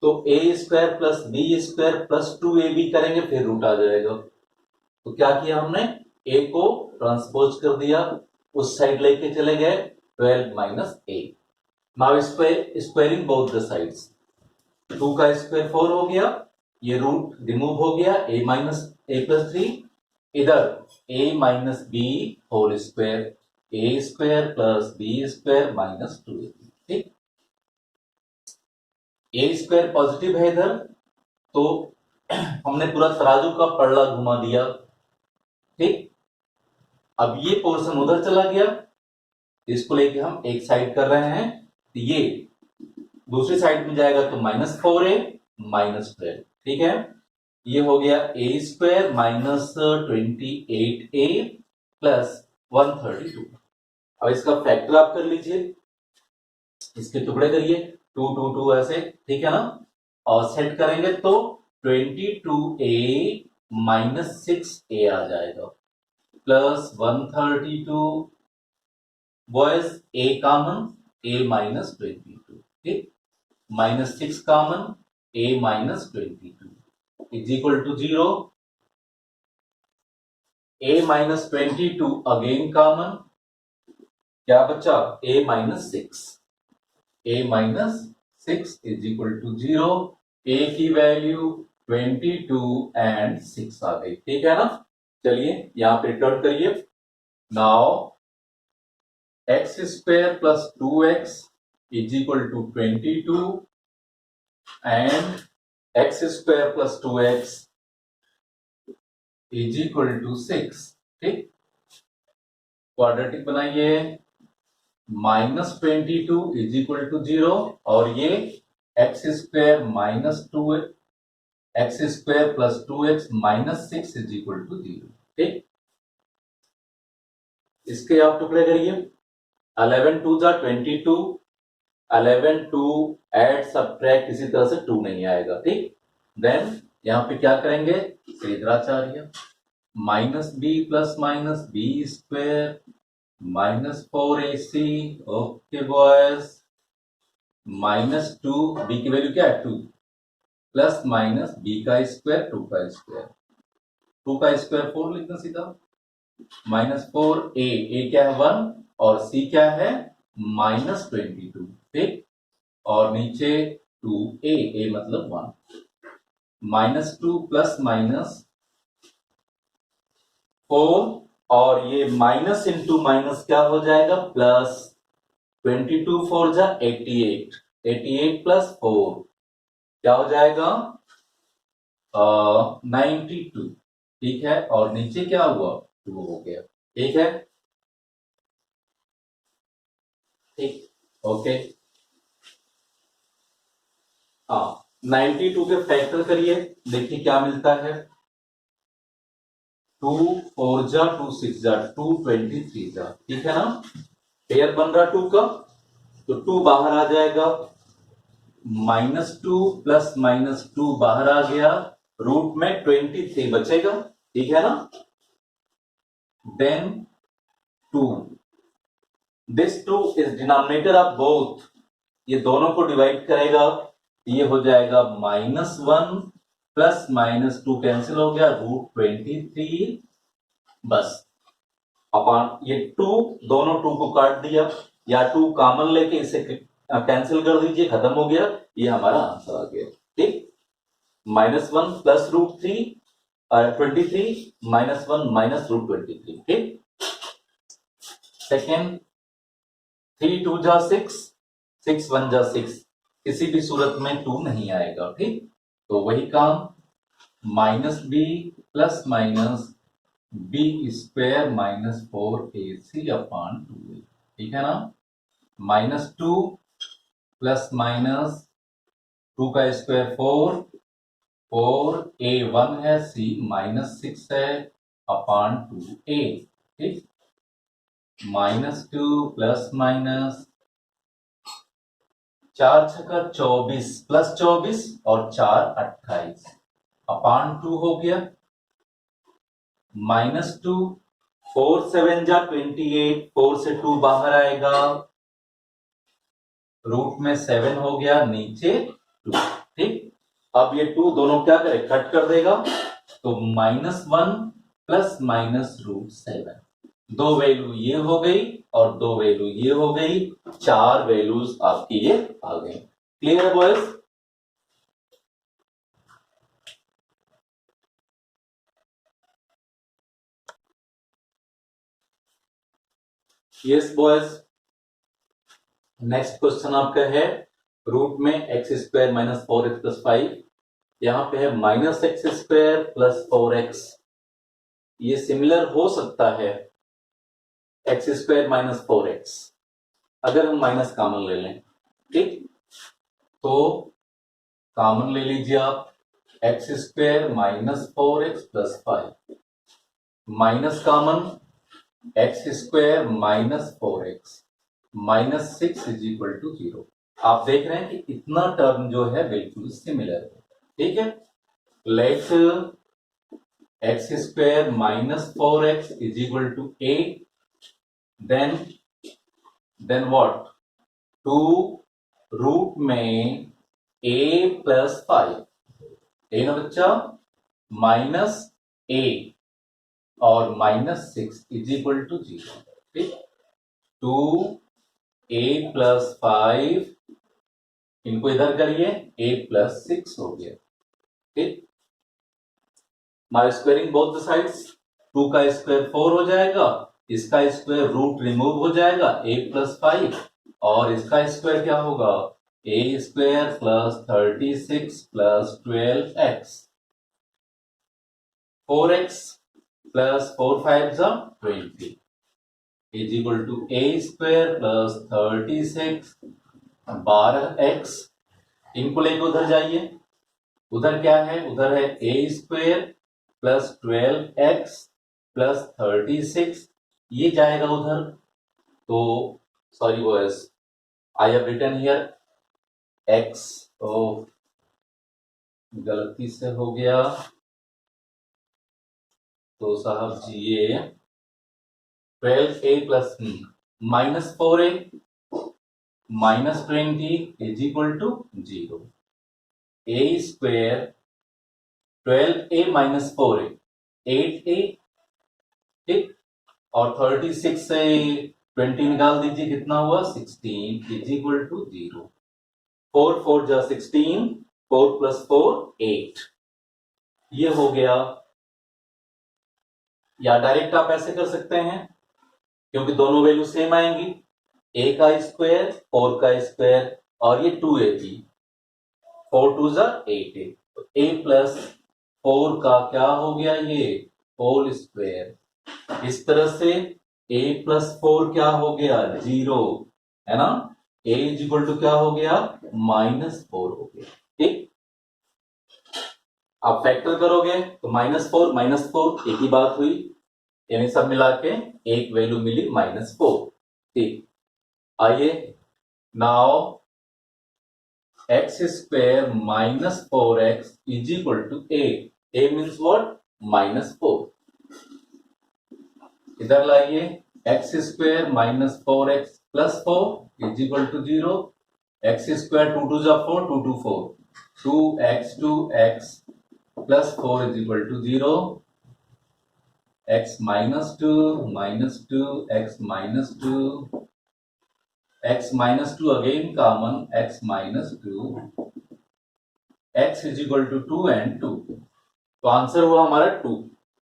तो a square plus b square plus 2ab करेंगे, फिर रूट आ जाएगा। तो क्या किया हमने, a को ट्रांसपोज कर दिया, उस साइड लेके चले गए, 12 minus a। Now squaring both the sides, 2 का स्क्वायर 4 हो गया, ये रूट रिमूव हो गया, a माइनस a प्लस 3, इधर a minus b whole square, a square plus b square minus 2ab, ठीक। a स्क्वायर पॉजिटिव है इधर, तो हमने पूरा तराजू का पलड़ा घुमा दिया, ठीक। अब ये पोर्शन उधर चला गया, इसको लेके हम एक साइड कर रहे हैं, तो ये दूसरी साइड में जाएगा तो माइनस 4a माइनस 12, ठीक है। ये हो गया a square minus 28a plus 132। अब इसका फैक्टर आप कर लीजिए, इसके टुकड़े करिए, 2 2 2 ऐसे, ठीक है ना, और सेट करेंगे तो 22a माइनस 6a आ जाएगा plus 132, boys a common, a minus 22, ठीक, minus 6 common, a minus 22 is equal to 0, a minus 22 again common, क्या बचा, a minus 6, a minus 6 is equal to 0, a की वैल्यू 22 एंड 6 आ गई, ठीक है ना। चलिए यहां पे रिटर्न करिए, now x square plus 2x is equal to 22 and x square plus 2x is equal to 6, ठीक। क्वाड्रेटिक बनाइए, माइनस 22 इज इक्वल टू 0, और ये x square minus 2 x square plus 2x minus 6 is equal to 0, ठीक। इसके आप टुकड़े करिए, 11 2 जा 22, 11 2 एड सब्ट्रैक्ट इसी तरह से 2 नहीं आएगा, ठीक। देन यहां पे क्या करेंगे, Shridharacharya, minus b plus minus b square minus 4ac, okay boys, minus 2, b की वैल्यू क्या है 2, प्लस माइनस b का स्क्वायर 2 का स्क्वायर, 2 का स्क्वायर 4 लिखना सीधा, माइनस 4a क्या है 1, और c क्या है माइनस 22, ठीक, और नीचे 2a मतलब 1, माइनस 2 प्लस माइनस 4, और ये माइनस इंटू माइनस क्या हो जाएगा प्लस, 22 4 जा 88, 88 प्लस 4 क्या हो जाएगा 92, ठीक है, और नीचे क्या हुआ 2 हो गया, ठीक है, ठीक, ओके। हाँ 92 के फैक्टर करिए, देखिए क्या मिलता है, 2 4 जा 2 6 जा 223 जा, ठीक है ना, पेयर बन रहा 2 का, तो 2 बाहर आ जाएगा, माइनस 2 प्लस माइनस 2 बाहर आ गया, रूट में 23 बचेगा, ठीक है ना, then 2, this 2 is denominator of both, ये दोनों को डिवाइड करेगा, ये हो जाएगा माइनस 1 प्लस माइनस 2 कैंसिल हो गया, रूट 23, बस अपॉन ये 2, दोनों 2 को काट दिया, या 2 कॉमन लेके इसे कैंसिल कर दीजिए, खत्म हो गया, ये हमारा आंसर आ गया। ठीक, -1 प्लस √3 23 -1 माइनस √23। ठीक, सेकेंड 3 2 जा 6, 6 1 जा 6, किसी भी सूरत में 2 नहीं आएगा। ठीक, तो वही काम, -b plus minus b² -4ac/2a। ठीक है ना, -2 प्लस माइनस 2 का स्क्वायर 4, 4a1 है, c -6 है अपान 2a। ठीक, -2 प्लस माइनस 4 छक्का 24 प्लस 24 और 4 28 अपान 2 हो गया, -2 4 7 जा 28, 4 से 2 बाहर आएगा, रूट में 7 हो गया, नीचे 2। ठीक, अब ये 2 दोनों क्या करे, कट कर देगा, तो -1 प्लस माइनस √7, दो वैल्यू ये हो गई और दो वैल्यू ये हो गई, 4 वैल्यूज आपकी ये आ गई। क्लियर है boys? Yes boys. Next question आपका है, रूट में x² -4x + 5, यहां पे है -x² + 4x। ये सिमिलर हो सकता है x² - 4x, अगर हम माइनस कॉमन ले लें। ठीक, तो कॉमन ले लीजिए आप, x² - 4x + 5 minus common, x² - 4x -6 = 0। आप देख रहे हैं कि इतना टर्म जो है बिल्कुल सिमिलर है। ठीक है, let x² - 4x = 8, then what, 2 root में a + 5, है ना बच्चा, -a और -6 = 0। ठीक, 2a + 5, इनको इधर करिए, a + 6 हो गया। ठीक, माई स्क्वेयरिंग बोथ द साइड्स, 2 का स्क्वायर 4 हो जाएगा, इसका स्क्वायर रूट रिमूव हो जाएगा, a + 5, और इसका स्क्वायर क्या होगा, a² + 36 + 12x, 4x + 4 5 20 = a² + 36 12x। इनको लेके उधर जाइए, उधर क्या है, उधर है a² + 12x + 36, ये जाएगा उधर, तो sorry boys, I have written here x, तो गलती से हो गया, तो साहब जी ये 12a + -4a -20 = 0, a² 12a - 4a 8a। ठीक, और 36 से 20 निकाल दीजिए, कितना हुआ, 16 = 0। 4 4 जा 16, 4 + 4 8, ये हो गया। या डायरेक्ट आप ऐसे कर सकते हैं, क्योंकि दोनों वैल्यू सेम आएंगी, a का स्क्वायर 4 का स्क्वायर और ये 2a थी, 4 2 जा 8a, तो a + 4 का क्या हो गया, ये होल स्क्वायर। इस तरह से a + 4 क्या हो गया, 0, है ना, a = क्या हो गया, -4 हो गया। ठीक, आप फैक्टर करोगे तो -4 -4 एक ही बात हुई, यानी सब मिला के एक वैल्यू मिली, -4। ठीक, आइए now x² - 4x = a means what, -4। इधर लाइए, x² - 4x + 4 = 0, x² 2 2 जा 4, 2 2 4, 2x + 4 = 0, x - 2 - 2 x - 2 x minus two again common, x minus two, x is equal to 2 and 2, तो आंसर हुआ हमारा 2,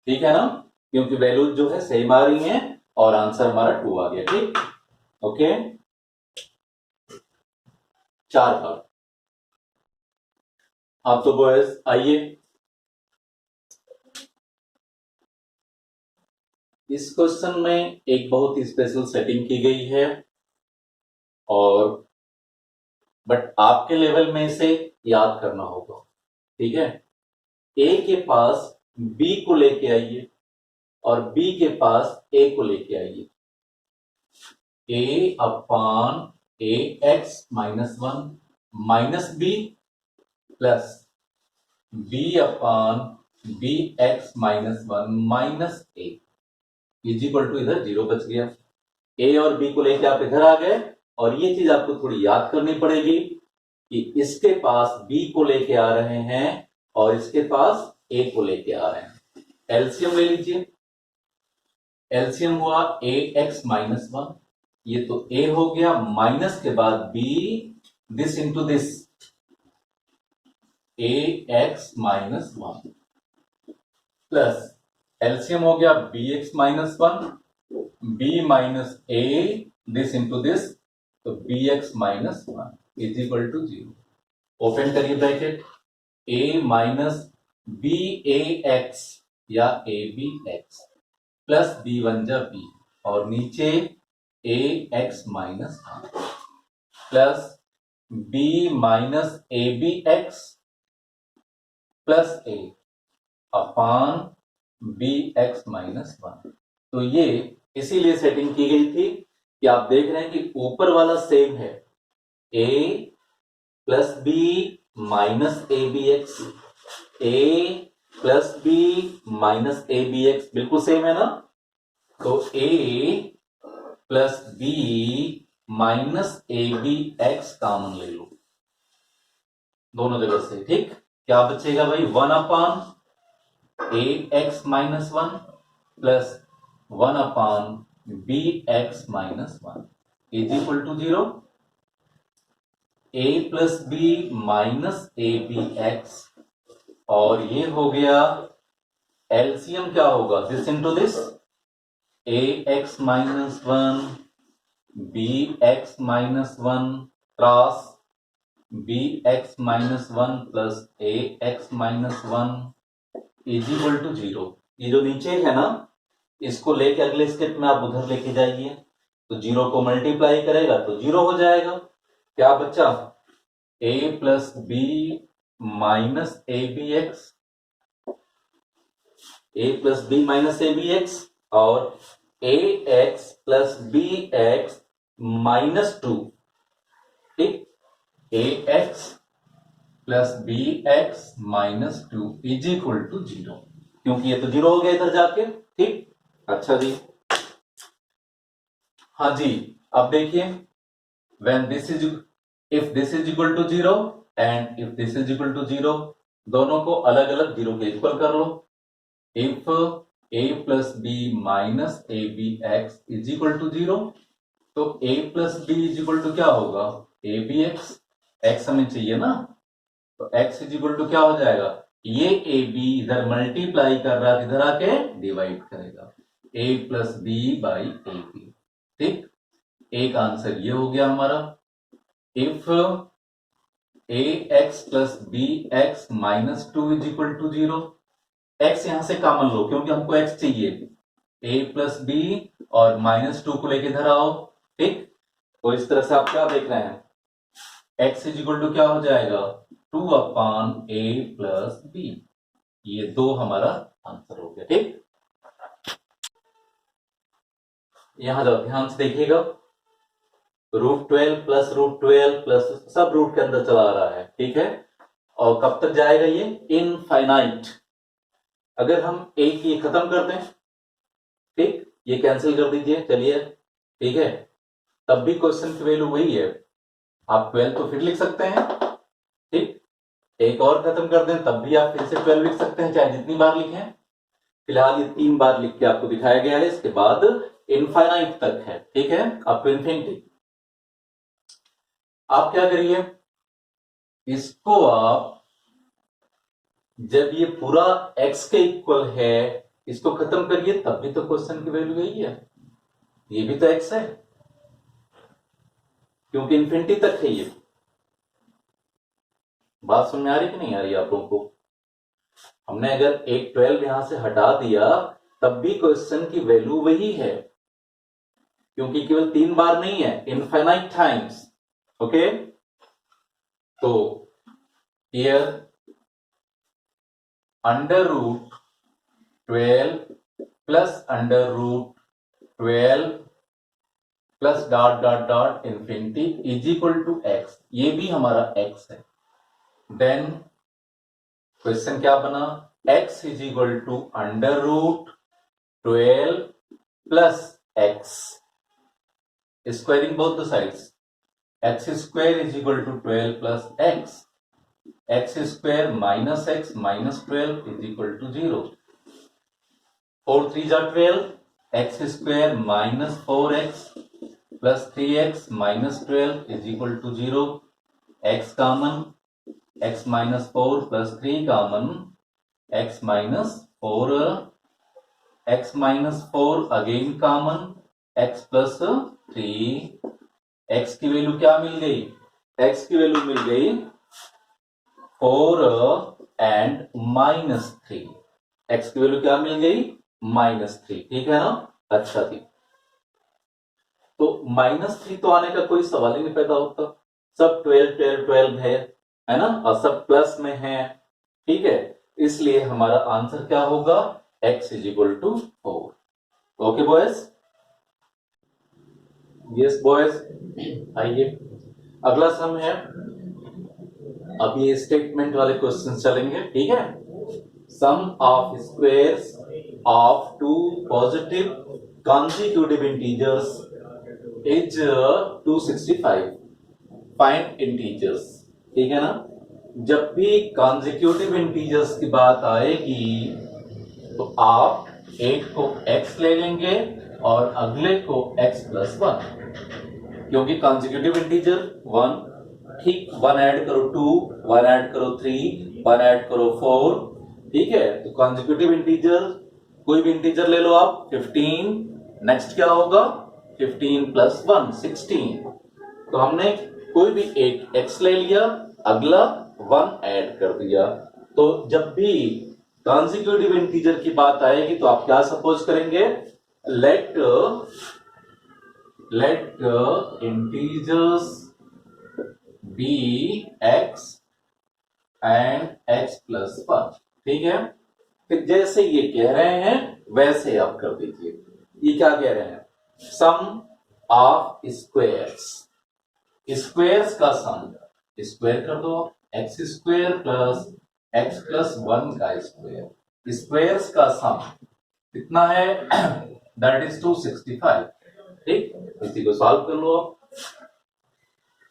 ठीक है ना, क्योंकि वैल्यूज जो है सेम आ रही हैं और आंसर हमारा 2 आ गया, ठीक, ओके। 4 भाग। आप तो बॉयज आइए, इस क्वेश्चन में एक बहुत ही स्पेशल सेटिंग की गई है और बट आपके लेवल में इसे याद करना होगा, ठीक है। ए के पास बी को लेके आइए और बी के पास ए को लेके आइए, A upon A x minus 1 minus B plus B upon B x minus 1 minus A is equal to, इधर 0 बच गया। ए और बी को लेके आप इधर आ गए और ये चीज आपको थोड़ी याद करनी पड़ेगी कि इसके पास बी को लेके आ रहे हैं और इसके पास ए को लेके आ रहे हैं। एलसीएम ले लीजिए, एलसीएम हुआ ए एक्स माइनस 1, ये तो ए हो गया, माइनस के बाद B, this into this, A x minus 1 plus LCM हो गया B x minus 1, B minus A, this into this, तो B x minus 1 is equal to 0। Open करिए bracket, A minus B A X या A B X plus B one जा B और नीचे A x minus 1 plus B minus A B X plus A upon B x minus 1। तो ये इसीलिए setting की गई थी कि आप देख रहे हैं कि ऊपर वाला सेम है, A plus B minus A B X, A plus B minus A B X बिल्कुल सेम है ना, तो A plus B minus A B X common ले लो दोनों जगह से, ठीक। क्या बचेगा भाई, 1 upon A x minus 1 plus 1 upon B x minus 1 is equal to 0। A plus B minus A B x और ये हो गया एलसीएम क्या होगा, this into this, A x minus 1 b x minus 1 cross b x minus 1 plus a x minus 1 is equal to 0। ये जो नीचे है ना, इसको लेके अगले स्टेप में आप उधर लेके जाइए, तो 0 को मल्टीप्लाई करेगा तो 0 हो जाएगा। क्या बच्चा, A plus B minus A B X, A plus B minus A B x और A x plus B x minus 2, ठीक, A x plus B x minus 2 is equal to 0, क्योंकि ये तो 0 हो गया इधर जाके, ठीक। अच्छा जी, हाँ जी, अब देखिए, when this is, if this is equal to 0 and if this is equal to 0, दोनों को अलग अलग 0 के इक्वल कर लो। if a plus B minus A B x is equal to 0, तो a plus b is equal to क्या होगा, ए बी एक्स, एक्स हमें चाहिए ना, तो x इज इक्वल टू क्या हो जाएगा, ये ए बी इधर मल्टीप्लाई कर रहा है, इधर आके डिवाइड करेगा, a plus b by a b, ठीक। एक आंसर ये हो गया हमारा। If a x plus B x minus 2 is equal to 0, x यहां से कॉमन लो क्योंकि हमको एक्स चाहिए, ए प्लस बी और माइनस 2 को लेके इधर आओ, ठीक। तो इस तरह से आप क्या देख रहे हैं, एक्स इज इक्वल टू क्या हो जाएगा, 2 अपॉन ए प्लस बी, ये 2 हमारा आंसर हो गया, ठीक। यहां जाओ, ध्यान से देखिएगा, √12 प्लस √12 प्लस सब रूट के अंदर चला आ रहा है, ठीक है, और कब तक जाएगा ये, इनफाइनाइट। अगर हम ए की खत्म कर दें, ठीक, ये कैंसिल कर दीजिए, चलिए, ठीक है, तब भी क्वेश्चन की वैल्यू वही है, आप 12 तो फिर लिख सकते हैं, ठीक। एक और खत्म कर दें तब भी आप फिर से 12 लिख सकते हैं, चाहे जितनी बार लिखें। फिलहाल ये 3 बार लिख के आपको दिखाया गया है, इसके बाद इनफाइनाइट तक है, ठीक है, अप टू इन्फिनिटी। आप क्या करिए, इसको आप जब ये पूरा x के इक्वल है इसको खत्म करिए, तब भी तो क्वेश्चन की वैल्यू यही है, ये भी तो x है क्योंकि इन्फिनिटी तक है ये। बात समझ में आ रही कि नहीं आ रही आप लोगों को? हमने अगर एक 12 यहां से हटा दिया तब भी क्वेश्चन की वैल्यू वही है, क्योंकि केवल 3 बार नहीं है, इनफाइनाइट टाइम्स। ओके, तो here under root 12 plus under root 12 plus dot dot dot infinity is equal to x, ये भी हमारा x है। देन क्वेश्चन क्या बना, x is equal to under root 12 plus x, squaring both the sides, x square is equal to 12 plus x square minus x minus 12 is equal to 0। 4 3 जा 12, x square minus 4x plus 3x minus 12 is equal to 0। x common, x minus 4 plus 3 common, x minus 4, x minus 4 again common, x plus 3, x की value क्या मिल गई, x की value मिल गई 4 and minus 3, x की value क्या मिल गई -3, ठीक है ना। अच्छा थी, तो -3 तो आने का कोई सवाल ही नहीं पैदा होता, सब 12 12 12 है ना, और सब प्लस में है, ठीक है, इसलिए हमारा आंसर क्या होगा, x is equal to 4। Okay boys, yes boys, आइए अगला सम है, अब ये स्टेटमेंट वाले क्वेश्चन चलेंगे, ठीक है। Sum of squares of two positive consecutive integers is 265, find integers, ठीक है ना। जब भी consecutive integers की बात आएगी तो आप एक को x ले लेंगे और अगले को x प्लस 1, क्योंकि consecutive integer 1, ठीक, 1 ऐड करो 2, 1 ऐड करो 3, 1 ऐड करो 4, ठीक है। तो consecutive integer कोई भी इंटीजर ले लो आप, 15, नेक्स्ट क्या होगा 15 प्लस 1 16, तो हमने कोई भी एक x ले लिया, अगला 1 ऐड कर दिया। तो जब भी कॉन्जिक्यूटिव इंटीजर की बात आएगी तो आप क्या सपोज करेंगे, let integers be x and x plus 1, ठीक है। फिर जैसे ये कह रहे हैं वैसे आप कर दीजिए। ये क्या कह रहे हैं, सम ऑफ स्क्वायर्स, स्क्वायर्स का सम, स्क्वायर कर दो, x square plus x plus 1 का स्क्वायर, स्क्वायर्स का सम कितना है, दैट इज 265, ठीक। इसी को सॉल्व कर लो आप,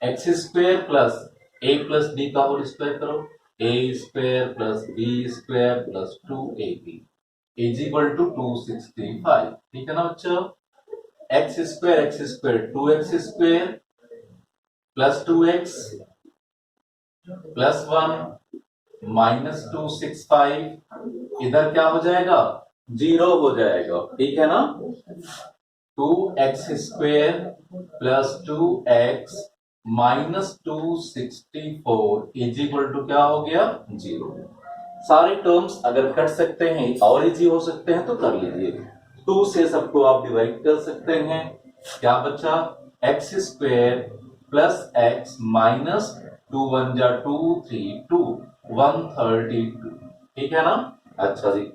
x square plus a plus B का होल स्क्वायर करो, a square plus b square plus 2ab is equal to 265, ठीक है ना बच्चों। X square 2x square plus 2x plus 1 minus 265, इधर क्या हो जाएगा, 0 हो जाएगा, ठीक है ना। 2x square plus 2x minus 264 is equal to क्या हो गया, 0। सारे टर्म्स अगर कट सकते हैं और इजी हो सकते हैं तो कर लीजिए, 2 से सबको आप डिवाइड कर सकते हैं, क्या बचा, x square plus x minus 2 1 जा 2 3 2 132, ठीक है ना। अच्छा जी,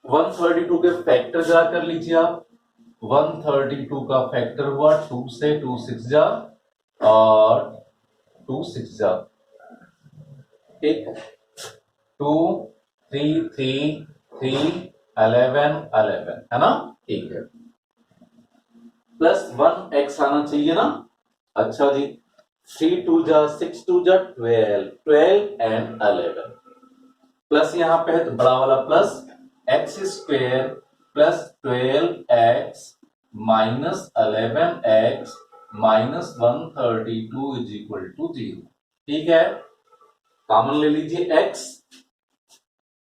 132 के फैक्टर जा कर लीजिए आप, 132 का फैक्टर हुआ 2 से 2 6 जा और 2 6 जा, ठीक, 2 3 3 3 11 11, है ना, ठीक है। प्लस 1 एक्स आना चाहिए ना। अच्छा जी, 3 2 जा 6 2 जा 12 12 एंड 11, प्लस यहां पे है तो बड़ा वाला plus, x square plus 12x minus 11x -132 is equal to 0। ठीक है, कॉमन ले लीजिए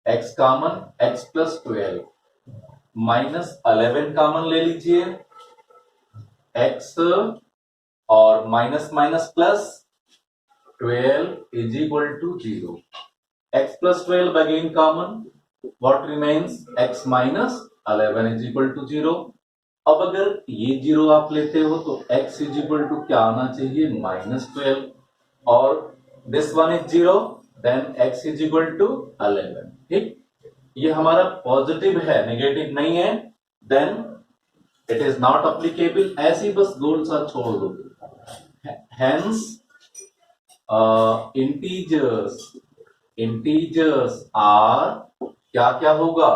x common, x plus 12, -11 common ले लीजिए x, और minus minus plus 12 is equal to 0। x plus 12 again common, what remains x minus 11 is equal to 0। अब अगर ये 0 आप लेते हो तो x इज इक्वल टू क्या आना चाहिए, -12, और this one is 0, then x is equal to 11। ठीक, ये हमारा पॉजिटिव है, नेगेटिव नहीं है, then it is not applicable. ऐसे ही बस गोल सा छोड़ दो। हेंस इंटीजर्स आर, क्या क्या होगा,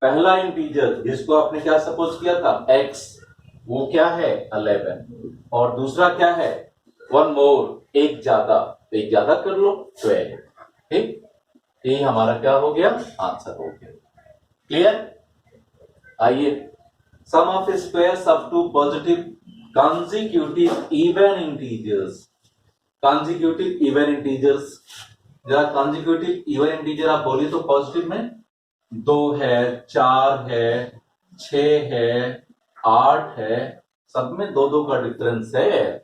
पहला इंटीजर जिसको आपने क्या सपोज किया था x, वो क्या है 11, और दूसरा क्या है वन मोर, एक ज्यादा, तो एक ज्यादा कर लो 12। ठीक, ये हमारा क्या हो गया, आंसर हो गया। क्लियर? आइए, sum of squares up to positive consecutive even integers, consecutive even integers, जरा consecutive even integer आप बोलिए तो पॉजिटिव में 2 है, 4 है, 6 है, 8 है, सब में 2-2 का डिफरेंस है।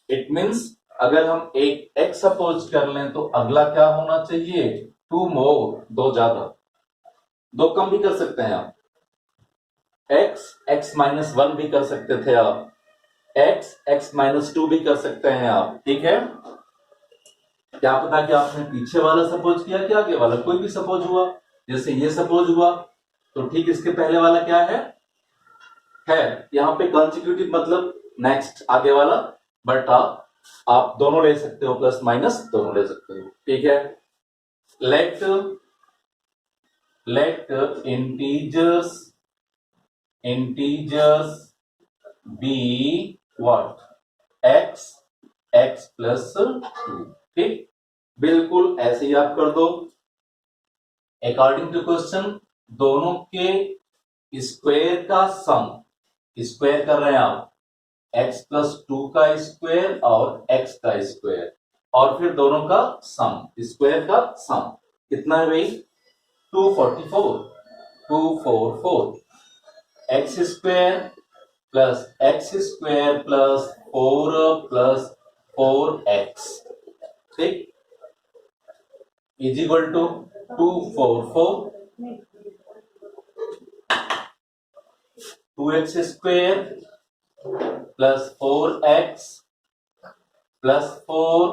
इट मीन्स अगर हम एक x सपोज कर लें तो अगला क्या होना चाहिए, 2 मोर, 2 ज्यादा, 2 कम भी कर सकते हैं आप, x माइनस 1 भी कर सकते थे आप, x माइनस 2 भी कर सकते हैं आप। ठीक है, क्या पता कि आपने पीछे वाला सपोज किया कि आगे वाला, कोई भी सपोज हुआ, जैसे ये सपोज हुआ, तो ठीक इसके पहले वाला क्या है यहाँ पे कॉन्सिक्यूटिव मतलब नेक्स्ट आगे वाला, बट आप दोनों ले सकते हो, प्लस माइनस दोनों ले सकते हो। ठीक है, let integers be what, x plus 2। ठीक, बिल्कुल ऐसे ही आप कर दो अकॉर्डिंग टू क्वेश्चन, दोनों के स्क्वायर का सम, स्क्वायर कर रहे हैं आप, x प्लस 2 का स्क्वायर और x का स्क्वायर, और फिर दोनों का सम, स्क्वायर का सम कितना है भाई, 244, x square plus x square plus 4 plus 4x, ठीक, is equal to 244, 2x square plus 4x plus 4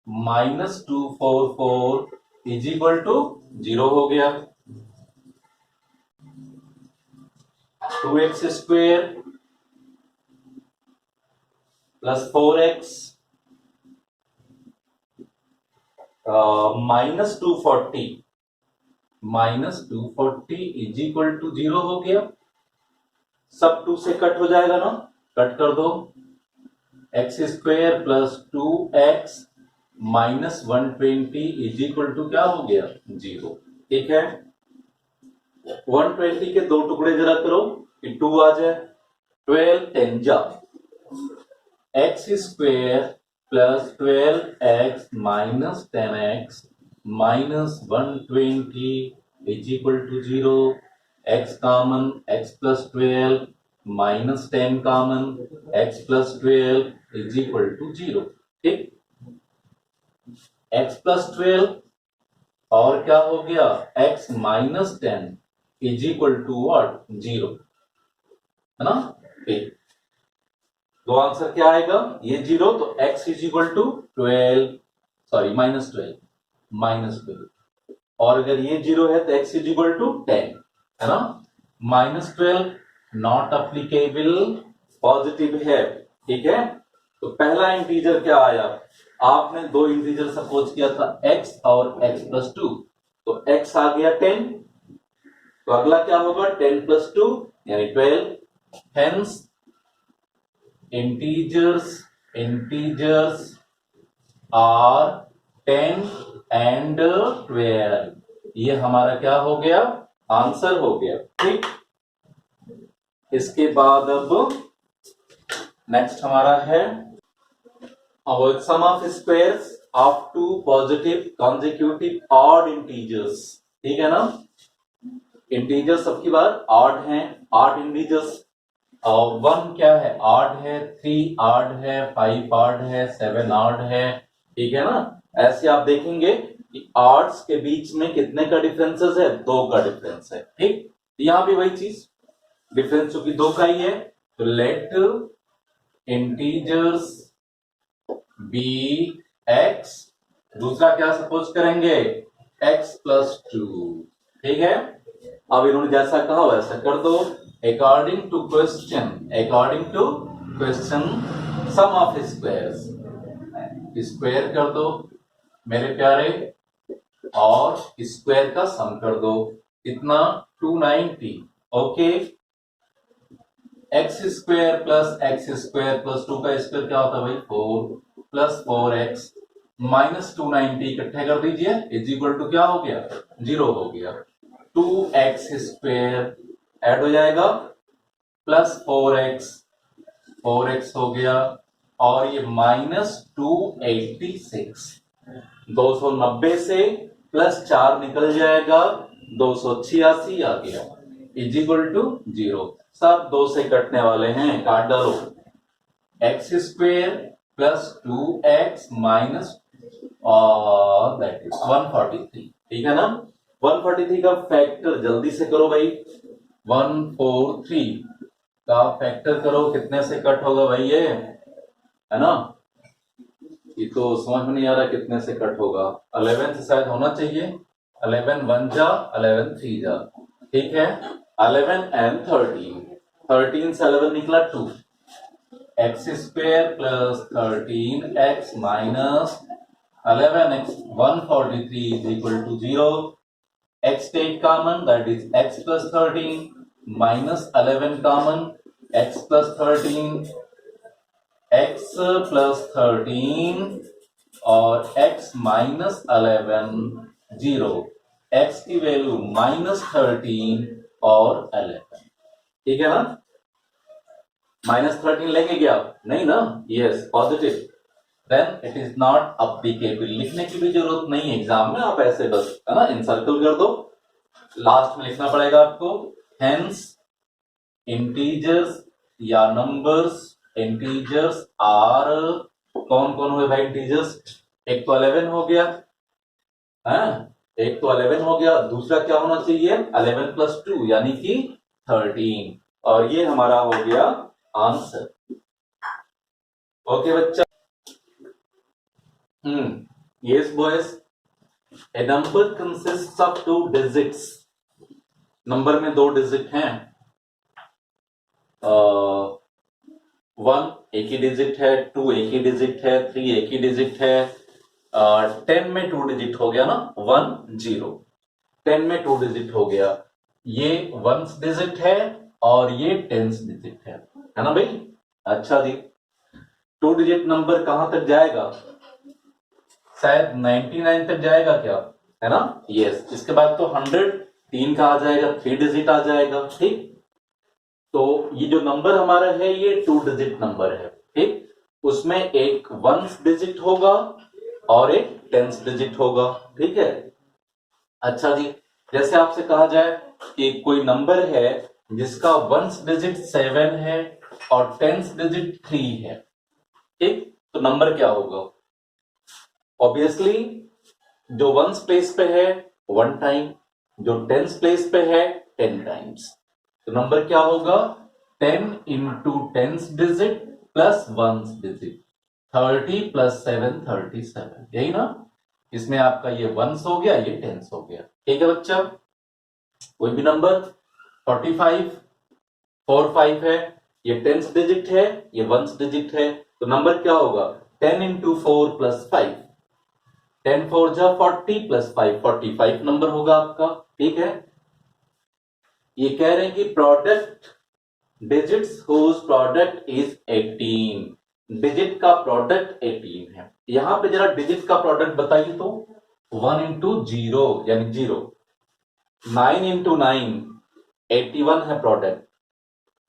minus 244 is equal to 0 हो गया। 2x square plus 4x minus 240 is equal to 0 हो गया। सब 2 से कट हो जाएगा ना, कट कर दो, x square plus 2x minus 120 is equal to क्या हो गया, 0। ठीक है, 120 के 2 टुकड़े जरा करो कि 2 आ जाए, 12 10 जा, x square plus 12x minus 10x minus 120 is equal to 0, x common, x plus 12 minus 10 common, x plus 12 is equal to 0। ठीक, x प्लस 12 और क्या हो गया, x minus 10 is equal to what, 0, है ना। ठीक, तो आंसर क्या आएगा, ये 0, तो x is equal to 12, sorry minus 12, और अगर ये 0 है तो x इज इक्वल टू 10, है ना। -12 नॉट अप्लीकेबल, पॉजिटिव है। ठीक है, तो पहला इंटीजर क्या आया, आपने 2 इंटीजर सपोज किया था x और x प्लस 2, तो x आ गया 10, तो अगला क्या होगा 10 प्लस 2 यानी 12, हेंस इंटीजर्स आर 10 एंड 12, ये हमारा क्या हो गया, आंसर हो गया। ठीक, इसके बाद अब नेक्स्ट हमारा है sum of squares of two positive consecutive odd integers. ठीक है ना, इंटीजर्स सबकी बार ऑड हैं, ऑड इंटीजर्स। वन क्या है, ऑड है, 3 ऑड है, 5 ऑड है, 7 ऑड है, ठीक है ना। ऐसे आप देखेंगे कि ऑड्स के बीच में कितने का डिफरेंसेस है, 2 का डिफरेंस है। ठीक, यहां भी वही चीज, डिफरेंस चूंकि 2 का ही है, तो लेट इंटीजर्स बी एक्स, दूसरा क्या सपोज करेंगे, एक्स प्लस 2। ठीक है, अब इन्होंने जैसा कहा वैसा कर दो। According to question sum of squares, square कर दो मेरे प्यारे, और स्क्वायर का सम कर दो, इतना 290। ओके, एक्स स्क्वायर प्लस 2 का स्क्वायर क्या होता है भाई, 4 प्लस 4x माइनस 290 इकट्ठे कर दीजिए, इज इक्वल टू क्या हो गया, 0 हो गया। 2x स्क्वायर ऐड हो जाएगा प्लस 4x हो गया, और ये माइनस 286, 290 से प्लस 4 निकल जाएगा, 286 आ गया, इज इक्वल टू 0। सब 2 से कटने वाले हैं, काट डालो। X square plus 2x minus that is 143। ठीक है ना, 143 का फैक्टर जल्दी से करो भाई, 143 का फैक्टर करो, कितने से कट होगा भाई, ये है ना, ये तो समझ में नहीं आ रहा कितने से कट होगा, 11 से शायद होना चाहिए, 11 1 जा 11 3 जा, ठीक है, 11 and 13 से 11 निकला 2, x square plus 13x minus 11x 143 is equal to 0. X take common, that is x plus 13 minus 11 common, x plus 13 और x minus 11 0, x की वैल्यू minus 13 और 11। ठीक है ना, -13 लेंगे क्या, नहीं ना, yes positive, then it is not applicable, लिखने की भी जरूरत नहीं है एग्जाम में, आप ऐसे बस है ना इनसर्कल कर दो, लास्ट में लिखना पड़ेगा आपको, हेंस इंटीजर्स या नंबर्स, इंटीजर्स आर, कौन कौन हुए भाई इंटीजर्स, एक तो 11 हो गया है, एक तो 11 हो गया, दूसरा क्या होना चाहिए 11 प्लस 2 यानी कि 13, और ये हमारा हो गया आंसर। ओके बच्चा, yes boys, A number consists of 2 digits, number में 2 डिजिट हैं, 1 एक ही डिजिट है, 2 एक ही डिजिट है, 3 एक ही डिजिट है, 10 में 2 डिजिट हो गया ना, 1 0, 10 में 2 डिजिट हो गया, ये 1 डिजिट है और ये 10 डिजिट है ना भाई। अच्छा जी, 2 डिजिट नंबर कहां तक जाएगा, शायद 99 तक जाएगा क्या, है ना, यस, इसके बाद तो 100 3 का आ जाएगा, 3 डिजिट आ जाएगा। ठीक, तो ये जो नंबर हमारा है ये 2 डिजिट नंबर है, ठीक, उसमें एक 1 डिजिट होगा और एक 10 डिजिट होगा, ठीक है। अच्छा जी, जैसे आपसे कहा जाए कि कोई नंबर है जिसका 1 डिजिट 7 है और 10 डिजिट 3 है, ठीक, तो नंबर क्या होगा, ऑब्वियसली जो 1 प्लेस पे है 1 टाइम, जो 10 प्लेस पे है 10 टाइम्स, तो नंबर क्या होगा 10 into 10 digit plus 1 digit, 30 plus 7 37, यही ना, इसमें आपका ये 1 हो गया, ये 10 हो गया। ठीक है बच्चा, कोई भी नंबर 45 45 है, ये 10 डिजिट है, ये 1 डिजिट है, तो नंबर क्या होगा 10 इंटू 4 प्लस 5, 10 4 जा 40 प्लस 5 45 नंबर होगा आपका। ठीक है, ये कह रहे हैं कि product digits whose product is 18, digit का प्रोडक्ट 18 है, यहां पे जरा डिजिट का प्रोडक्ट बताइए तो 1 इंटू 0 यानी 0, 9 इंटू 9 81 है प्रोडक्ट,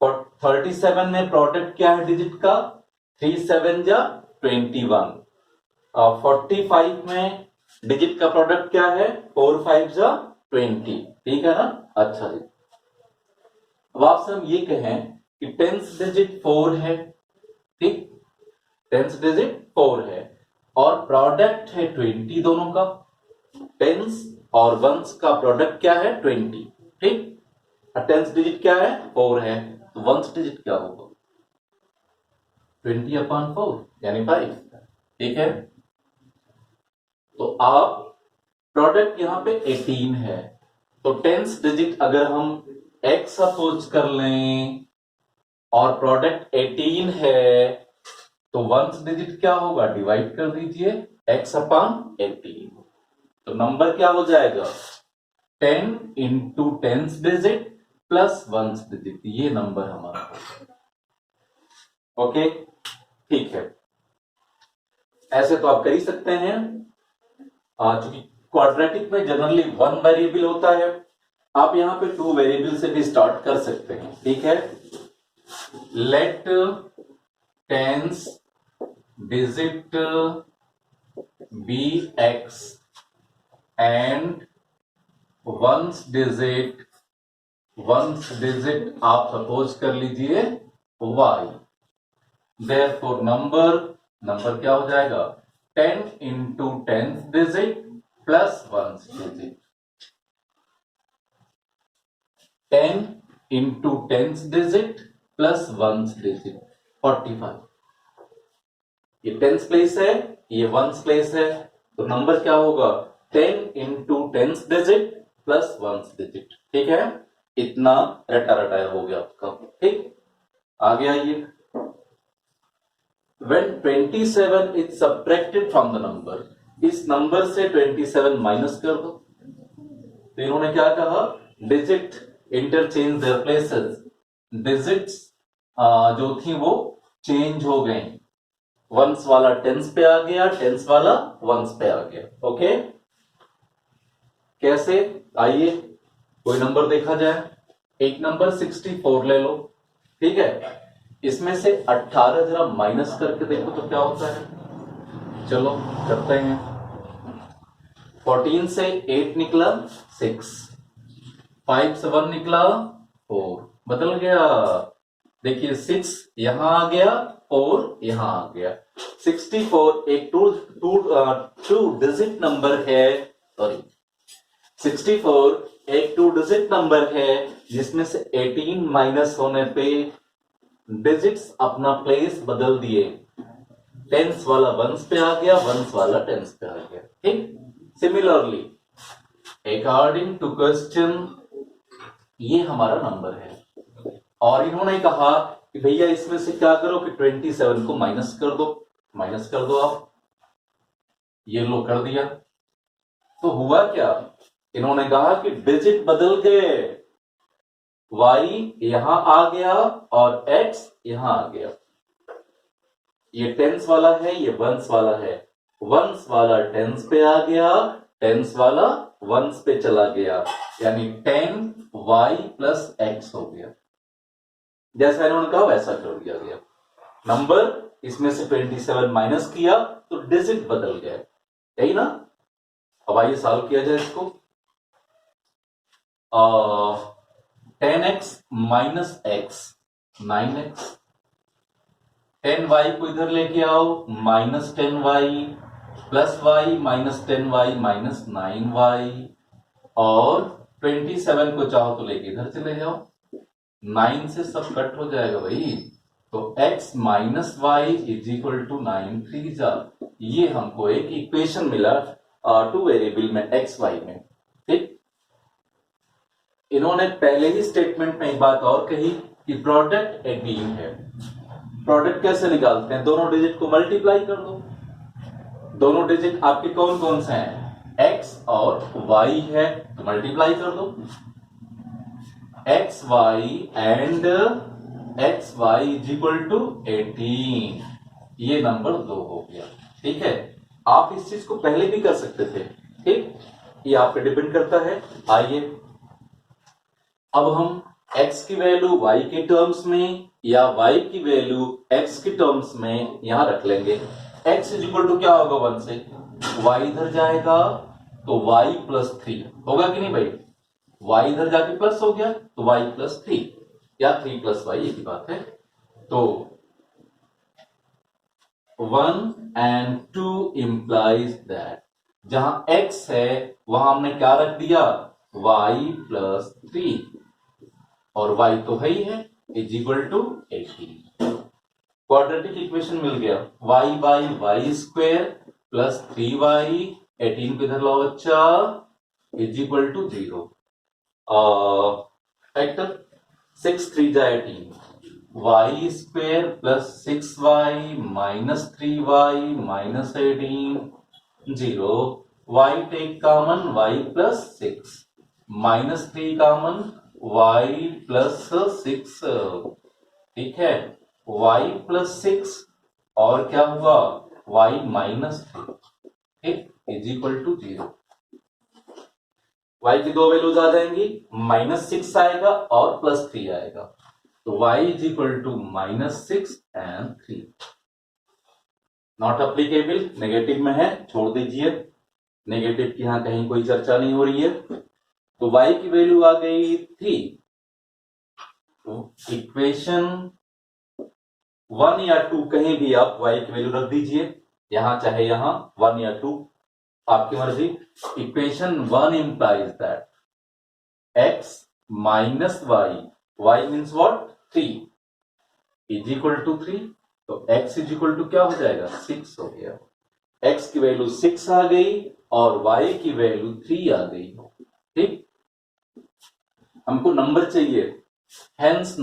37 में प्रोडक्ट क्या है डिजिट का? 3 7 जा 21। 45 में डिजिट का प्रोडक्ट क्या है? 4 5 जा 20। ठीक है ना? अच्छा जी, अब आपसे हम ये कहें कि टेंस डिजिट 4 है, ठीक, टेंस डिजिट 4 है और प्रोडक्ट है 20 दोनों का। टेंस और वंस का प्रोडक्ट क्या है? 20, ठीक। टेंस डिजिट क्या है? 4 है, तो वंस डिजिट क्या होगा? 20/4 यानी 5, ठीक है। तो आप प्रोडक्ट यहां पे 18 है, तो टेंस डिजिट अगर हम x सपोज कर लें और प्रोडक्ट 18 है, तो वंस डिजिट क्या होगा? डिवाइड कर दीजिए x/18, तो नंबर क्या हो जाएगा? 10 into tens digit plus ones digit, ये नंबर हमारा होगा। ओके, ठीक है, ऐसे तो आप कर ही सकते हैं। चूंकि क्वाड्रेटिक में जनरली 1 वेरिएबल होता है, आप यहां पे 2 वेरिएबल से भी स्टार्ट कर सकते हैं, ठीक है। Let tens digit be x and ones digit आप सपोज कर लीजिए y। देयरफॉर नंबर क्या हो जाएगा? 10 into tens digit plus ones digit. 10 into tens digit plus ones digit 45। ये टेंस प्लेस है, ये वंस प्लेस है, तो नंबर क्या होगा? 10 into tens digit plus ones digit, ठीक है। इतना रटा रटाया हो गया आपका, ठीक। आगे आइए, when 27 is subtracted from the number, इस नंबर से 27 माइनस कर दो। तो इन्होंने क्या कहा? Digit interchange their places, digits जो थी वो चेंज हो गई, वंस वाला टेंस पे आ गया, टेंस वाला वंस पे आ गया। ओके, कैसे? आइए कोई नंबर देखा जाए। एक नंबर 64 ले लो, ठीक है। इसमें से 18 जरा माइनस करके देखो तो क्या होता है। चलो करते हैं। 14 से 8 निकला 6, 5 से 1 निकला 4, बदल गया। देखिए 6 यहां आ गया, 4 यहां आ गया। 64 एक टू डिजिट नंबर है, सॉरी 64 एक 2 डिजिट नंबर है, जिसमें से 18 माइनस होने पे डिजिट्स अपना प्लेस बदल दिए, टेंस वाला वंस पे आ गया, वंस वाला टेंस पे आ गया, ठीक। सिमिलरली अकॉर्डिंग टू क्वेश्चन ये हमारा नंबर है और इन्होंने कहा कि भैया इसमें से क्या करो कि 27 को माइनस कर दो आप। ये लो कर दिया, तो हुआ क्या? इन्होंने कहा कि डिजिट बदल गए, y यहां आ गया और x यहां आ गया। ये टेंस वाला है, ये वंस वाला है, वंस वाला टेंस पे आ गया, टेंस वाला वंस पे चला गया, यानी 10y प्लस x हो गया। जैसा इन्होंने कहा वैसा कर दिया गया। नंबर इसमें से 27 माइनस किया तो डिजिट बदल गया, यही ना। अब आइए सॉल्व किया जाए इसको। 10x minus x 9x, 10y को इधर लेके आओ, minus 10y plus y minus 10y minus 9y, और 27 को चाहो तो लेके इधर चले जाओ, 9 से सब कट हो जाएगा भाई, तो x minus y is equal to 9 3 जा, ये हमको एक इक्वेशन मिला 2 वेरिएबल में x y में, ठीक। इन्होंने पहले ही स्टेटमेंट में एक बात और कही कि प्रोडक्ट 18 है। प्रोडक्ट कैसे निकालते हैं? दोनों डिजिट को मल्टीप्लाई कर दो। दोनों डिजिट आपके कौन कौन से हैं? x और y है, तो मल्टीप्लाई कर दो। X y and x y is equal to 18, ये नंबर 2 हो गया, ठीक है। आप इस चीज को पहले भी कर सकते थे, ठीक, ये आप पे डिपेंड करता है। आइए अब हम x की वैल्यू y के टर्म्स में या y की वैल्यू x के टर्म्स में यहां रख लेंगे। x इज इक्वल टू क्या होगा 1 से, y इधर जाएगा तो y प्लस 3 होगा कि नहीं भाई, y इधर जाके प्लस हो गया तो y प्लस 3 या 3 प्लस y एक ही बात है। तो 1 एंड 2 इंप्लाइज दैट जहां x है वहां हमने क्या रख दिया y प्लस 3 और y तो है ही है is equal to 18। Quadratic equation मिल गया, y by Y square plus 3y 18 को इधर लाओ बच्चा इज इक्वल टू 0। फैक्टर 6 3 जा 18 y square plus 6y minus 3y minus 18 0 y take common y plus 6 minus 3 common y plus 6 ठीक है y plus 6 और क्या हुआ y माइनस 3 ठीक इज इक्वल टू 0। y की दो वैल्यूज आ जाएंगी, माइनस 6 आएगा और प्लस 3 आएगा तो y is equal to minus 6 and 3। Not applicable, negative में है, छोड़ दीजिए, नेगेटिव की यहां कहीं कोई चर्चा नहीं हो रही है। तो y की वैल्यू आ गई 3। तो इक्वेशन 1 या 2 कहीं भी आप y की वैल्यू रख दीजिए, यहां चाहे यहां 1 या 2 आपकी मर्जी। Equation 1 implies that x minus y means what 3 is equal to 3 तो x इज इक्वल टू क्या हो जाएगा 6 हो गया। x की वैल्यू 6 आ गई और y की वैल्यू 3 आ गई। ठीक, हमको नंबर चाहिए, हेंस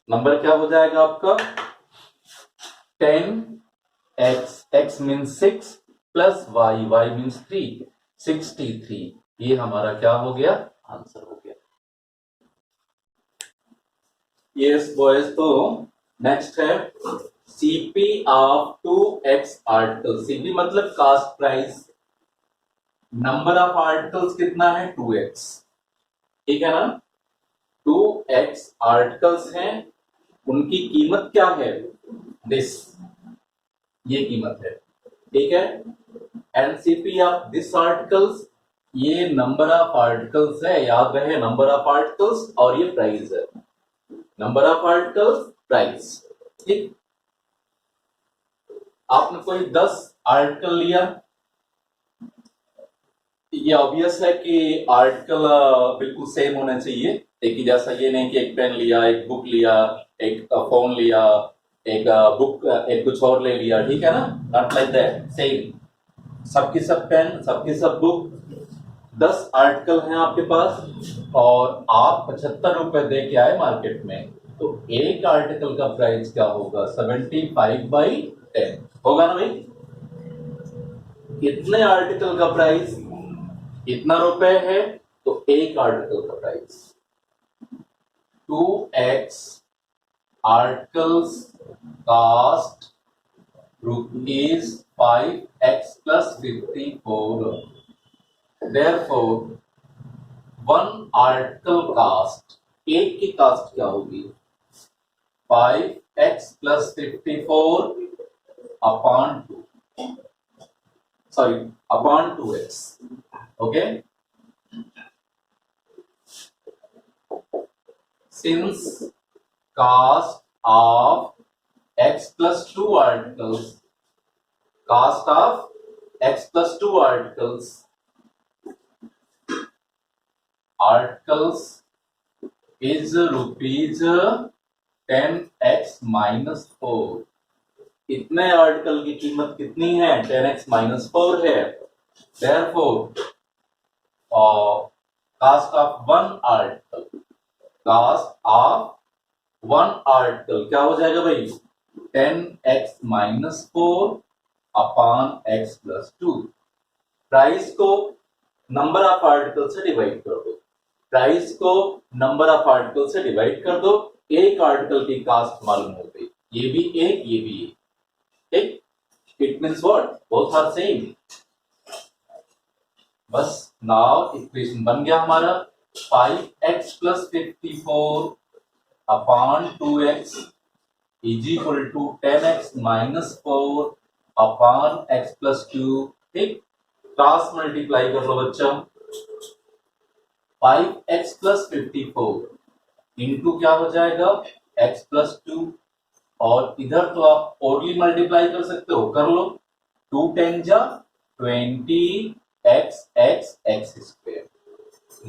नंबर क्या हो जाएगा आपका 10x x means 6 plus y means 3 63। ये हमारा क्या हो गया आंसर हो गया। यस बॉयज, तो नेक्स्ट है CP of 2x article. CP मतलब cost price, number of articles कितना है 2x, ठीक है ना। 2x आर्टिकल्स हैं, उनकी कीमत क्या है दिस, ये कीमत है, ठीक है। एनसीपी ऑफ दिस आर्टिकल्स, ये नंबर ऑफ आर्टिकल्स है, याद रहे नंबर ऑफ आर्टिकल्स और ये प्राइस है, नंबर ऑफ आर्टिकल्स प्राइस। ठीक, आपने कोई 10 आर्टिकल लिया, ये ऑब्वियस है कि आर्टिकल बिल्कुल सेम होना चाहिए, लेकिन जैसा ये नहीं कि एक पेन लिया, एक बुक लिया, एक फोन लिया, एक बुक एक कुछ और ले लिया, ठीक है ना, नॉट लाइक दैट, सेम सबकी सब पेन सबकी सब बुक। 10 आर्टिकल हैं आपके पास और आप 75 रुपए दे के आए मार्केट में, तो एक आर्टिकल का प्राइस क्या होगा 75/10 होगा ना भाई। इतने आर्टिकल का प्राइस इतना रुपए है तो एक आर्टिकल का price 2x articles cost rupees 5x plus 54। Therefore one article cost, एक की कास्ट क्या होगी 5x plus 54 upon 2, sorry upon 2x, okay, since cost of x plus 2 articles, cost of x plus 2 articles is rupees 10x minus 4। इतने article की कीमत कितनी है 10x minus 4 है। Therefore cost of one article, cost of one article क्या हो जाएगा भाई 10x minus 4 upon x plus 2। Price को नंबर ऑफ आर्टिकल से डिवाइड कर दो, प्राइस को नंबर ऑफ आर्टिकल से डिवाइड कर दो, एक आर्टिकल की कास्ट मालूम हो गई, ये भी एक ये भी एक, ठीक। It means what both are same. बस नाउ इक्वेशन बन गया हमारा 5x plus 54 upon 2x is equal to 10x minus 4 upon x plus 2। ठीक, क्रॉस मल्टीप्लाई कर लो बच्चों। 5x plus 54 इंटू क्या हो जाएगा x plus 2, और इधर तो आप ओरली मल्टीप्लाई कर सकते हो, कर लो। 2 10 जा 20x x x square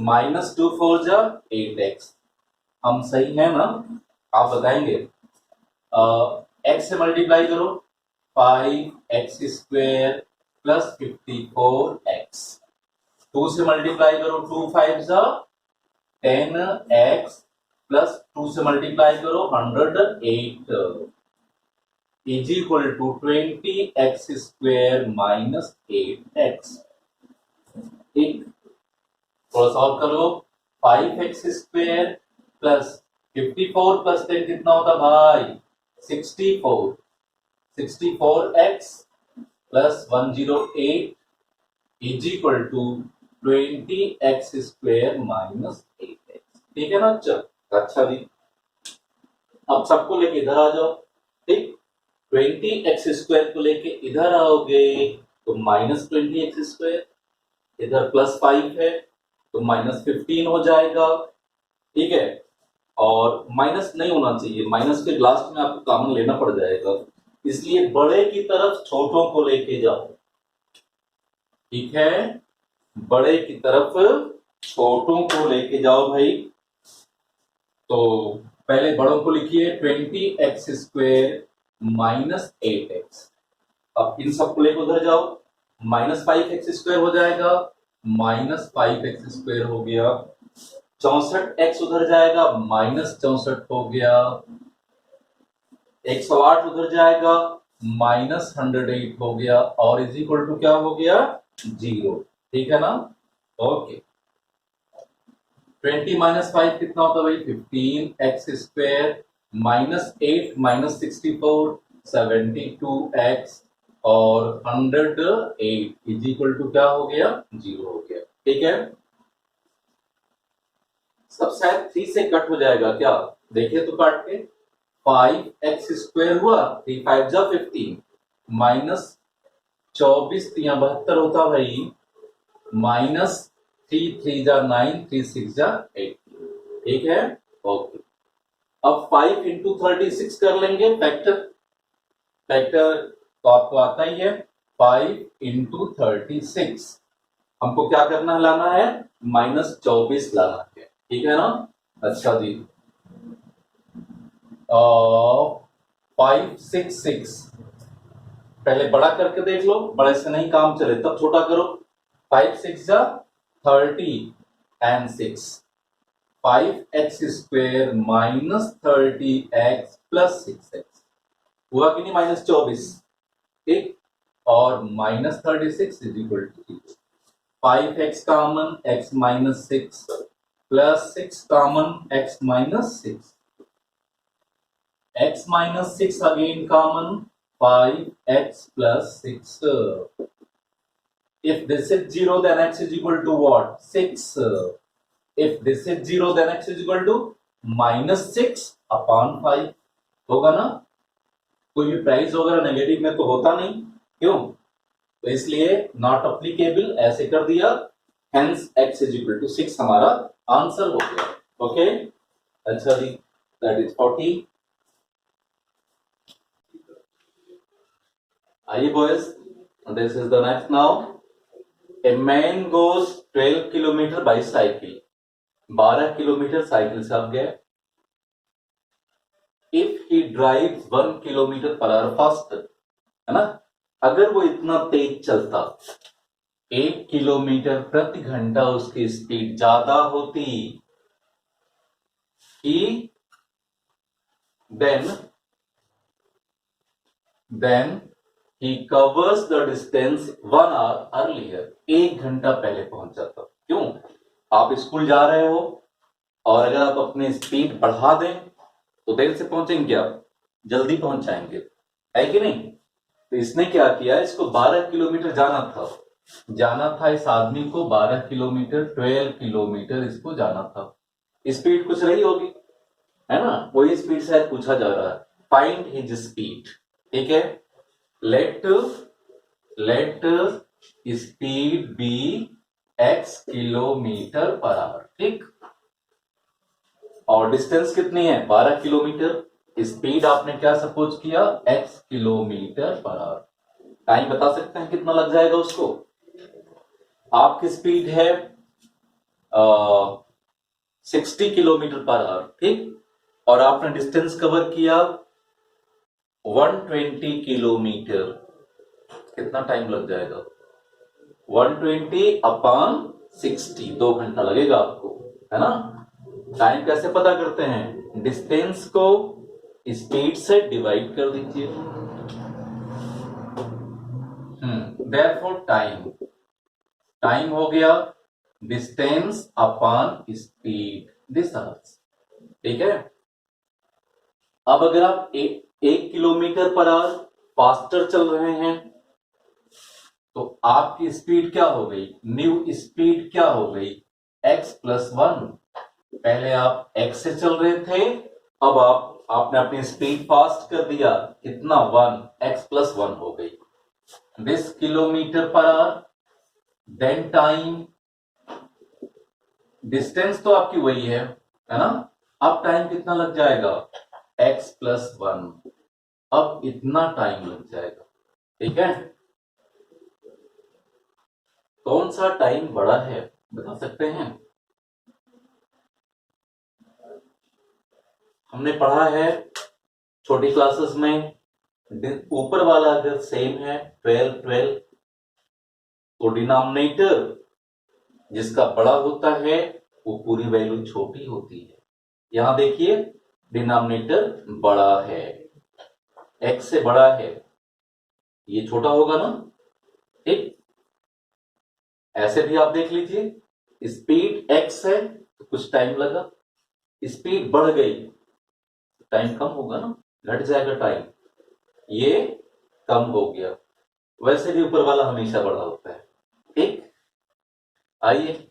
minus 2 4 जा 8x। हम सही है ना? आप बताएंगे। x से मल्टीप्लाई करो 5x स्क्वायर प्लस 54x। 2 से मल्टीप्लाई करो 2 5 जा 10x प्लस 2 से मल्टीप्लाई करो 108 is equal to 20x square minus 8x। ठीक, थोड़ा सॉल्व कर लो। 5x स्क्वायर प्लस 54 प्लस 10 कितना होता भाई? 64। 64x plus 108 is equal to 20x square minus 8x। ठीक है ना? अच्छा जी, अब सबको लेके इधर आ जाओ। ठीक, 20x स्क्वायर को लेके इधर आओगे तो माइनस 20x स्क्वायर, इधर प्लस 5 है तो माइनस 15 हो जाएगा। ठीक है, और माइनस नहीं होना चाहिए, माइनस के लास्ट में आपको कॉमन लेना पड़ जाएगा, इसलिए बड़े की तरफ छोटों को लेके जाओ। ठीक है, बड़े की तरफ छोटों को लेके जाओ भाई। तो पहले बड़ों को लिखिए 20x स्क्वायर माइनस 8x। अब इन सबको लेकर उधर जाओ, माइनस 5x स्क्वायर हो जाएगा, माइनस 5x स्क्वायर हो गया। 64x उधर जाएगा, माइनस 64 हो गया। 108 उधर जाएगा, माइनस 108 हो गया, और इज इक्वल टू क्या हो गया? 0। ठीक है ना? ओके, 20 माइनस 5 कितना होता है भाई? 15x square minus 8 minus 64 72x और 108 इज इक्वल टू क्या हो गया? 0 हो गया। ठीक है, सब शायद 3 से कट हो जाएगा क्या? देखिए तो काट के 5x स्क्वायर हुआ, 3 5 जा 15 माइनस 24 3 72 होता भाई, माइनस 3 3 जा 9 3 6 जा 8। ठीक है, ओके। अब 5 इंटू 36 कर लेंगे फैक्टर। फैक्टर तो आपको आता ही है, 5 इंटू 36 हमको क्या करना है? लाना है माइनस 24 लाना है। ठीक है ना? अच्छा जी, 566 पहले बड़ा करके देख लो, बड़े से नहीं काम चले तब छोटा करो। 5 6 जा 30 and 6 5x square minus 30x plus 6x हुआ कि नहीं? माइनस 24। ठीक, और minus 36 is equal to 5x common x minus 6 plus 6 common x minus 6, x minus 6 again common 5x plus 6. If this is 0 then x is equal to what? 6. If this is 0 then x is equal to minus 6 upon 5 होगा ना? कोई भी price वगैरह negative में तो होता नहीं, क्यों? तो इसलिए नॉट अप्लीकेबल ऐसे कर दिया, hence x is equal to 6 हमारा आंसर हो गया। ओके, अच्छा जी, दैट इज 40। आइए boys, this is the next now. A man goes 12 kilometre by cycle, 12 kilometre cycle से आप गए। If he drives 1 kilometre per our faster, है ना, अगर वो इतना तेज चलता, 1 किलोमीटर प्रति घंटा उसकी स्पीड ज्यादा होती, ही then he covers the distance 1 hour earlier, 1 घंटा पहले पहुंच जाता। क्यों? आप स्कूल जा रहे हो और अगर आप अपनी स्पीड बढ़ा दें तो देर से पहुंचेंगे क्या? जल्दी पहुंच जाएंगे, है कि नहीं? तो इसने क्या किया, इसको 12 किलोमीटर जाना था, जाना था इस आदमी को 12 किलोमीटर, 12 किलोमीटर इसको जाना था। स्पीड कुछ रही होगी, है ना, वही स्पीड शायद पूछा जा रहा है। Find his speed. ठीक है, let speed be x kilometre per hour. ठीक, और डिस्टेंस कितनी है, 12 किलोमीटर। स्पीड आपने क्या सपोज किया, x kilometre per our. Time बता सकते हैं कितना लग जाएगा उसको। आपकी स्पीड है 60 किलोमीटर पर आवर। ठीक, और आपने डिस्टेंस कवर किया 120 किलोमीटर। कितना टाइम लग जाएगा, 120 अपॉन 60, 2 घंटा लगेगा आपको, है ना। टाइम कैसे पता करते हैं, डिस्टेंस को स्पीड से डिवाइड कर दीजिए। देयरफॉर टाइम हो गया distance upon speed, this earth. ठीक है, अब अगर आप 1 किलोमीटर पर आवर फास्टर चल रहे हैं तो आपकी स्पीड क्या हो गई, न्यू स्पीड क्या हो गई, x+1। पहले आप x से चल रहे थे, अब आपने अपनी स्पीड फास्ट कर दिया, कितना, 1, x+1 हो गई। This kilometre per hour, then time, distance तो आपकी वही है ना। अब टाइम कितना लग जाएगा, x+1। अब इतना टाइम लग जाएगा। ठीक है, कौन सा टाइम बड़ा है बता सकते हैं। हमने पढ़ा है छोटी क्लासेस में, ऊपर वाला अगर सेम है 12 12, तो डिनोमिनेटर जिसका बड़ा होता है वो पूरी वैल्यू छोटी होती है। यहां देखिए डिनोमिनेटर बड़ा है, x से बड़ा है, ये छोटा होगा ना। ठीक, ऐसे भी आप देख लीजिए, स्पीड x है तो कुछ टाइम लगा, स्पीड बढ़ गई टाइम कम होगा ना, घट जाएगा टाइम, ये कम हो गया। वैसे भी ऊपर वाला हमेशा बड़ा होता है। ठीक, आइए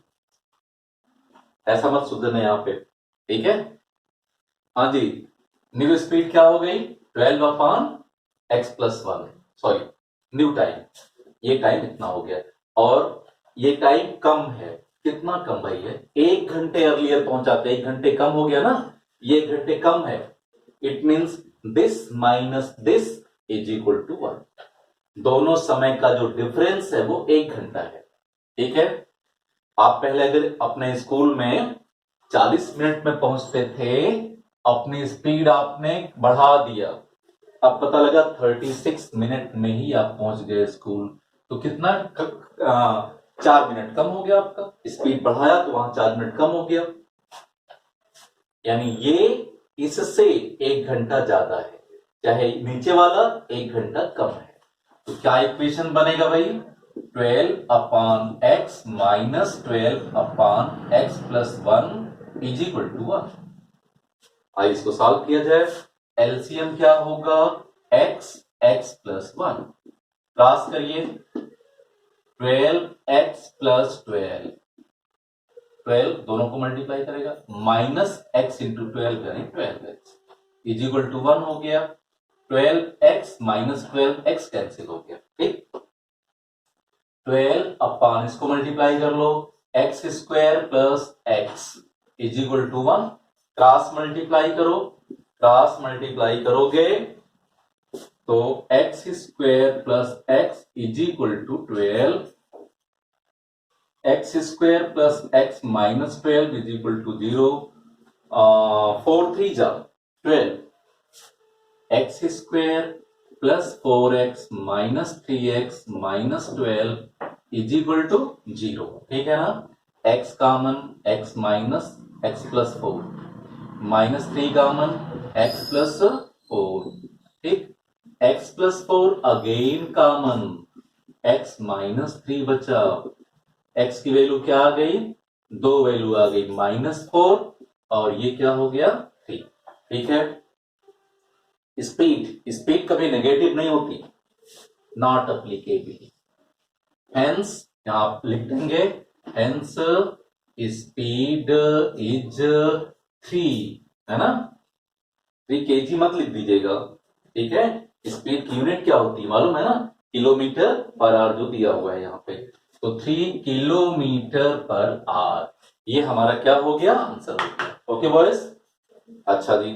ऐसा मत सुधरना यहां पे। ठीक है, हाँ जी, न्यू स्पीड क्या हो गई, 12 upon x+1, sorry new time, ये टाइम इतना हो गया। और ये टाइम कम है, कितना कम भाई है, 1 घंटे अर्लियर पहुंचाते, 1 घंटे कम हो गया ना, ये 1 घंटे कम है। It means this minus this is equal to 1। दोनों समय का जो डिफरेंस है वो 1 घंटा है। ठीक है, आप पहले अगर अपने स्कूल में 40 मिनट में पहुंचते थे, अपनी स्पीड आपने बढ़ा दिया, अब पता लगा 36 मिनट में ही आप पहुंच गए स्कूल, तो कितना 4 मिनट कम हो गया आपका। स्पीड बढ़ाया तो वहां 4 मिनट कम हो गया, यानी ये इससे 1 घंटा ज्यादा है, चाहे नीचे वाला 1 घंटा कम है। तो क्या इक्वेशन बनेगा भाई, 12 upon x minus 12 upon x+1 is equal to 1। आइए इसको सॉल्व किया जाए। एलसीएम क्या होगा, x+1, क्रॉस करिए, 12x+12, 12 दोनों को मल्टीप्लाई करेगा, माइनस x इंटू 12 यानी 12x इज इक्वल टू 1 हो गया। 12x माइनस 12x कैंसिल हो गया। ठीक, 12 अपॉन इसको मल्टीप्लाई कर लो, x² plus x is equal to 1, cross multiply करो, क्रॉस मल्टीप्लाई करोगे तो x² plus x is equal to 12, x² plus x minus 12 is equal to 0, 4 3 जा 12, x² plus 4x minus 3x minus 12 is equal to 0। ठीक है ना, x common, x minus x+4, minus 3 common, x+4। ठीक, x+4 again common, x minus 3 बचा, x की value क्या आ गई, 2 वैल्यू आ गई, -4 और ये क्या हो गया 3। ठीक है, स्पीड कभी नेगेटिव नहीं होती, नॉट अप्लीकेबल। हेंस यहां आप लिख देंगे, हेंस स्पीड इज 3, है ना। 3 kg मत लिख दीजिएगा, ठीक है। स्पीड की यूनिट क्या होती है मालूम है ना, किलोमीटर पर आवर जो दिया हुआ है यहाँ पे, तो 3 किलोमीटर पर आवर, ये हमारा क्या हो गया, आंसर हो गया। ओके बॉयज, अच्छा जी,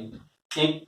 ठीक।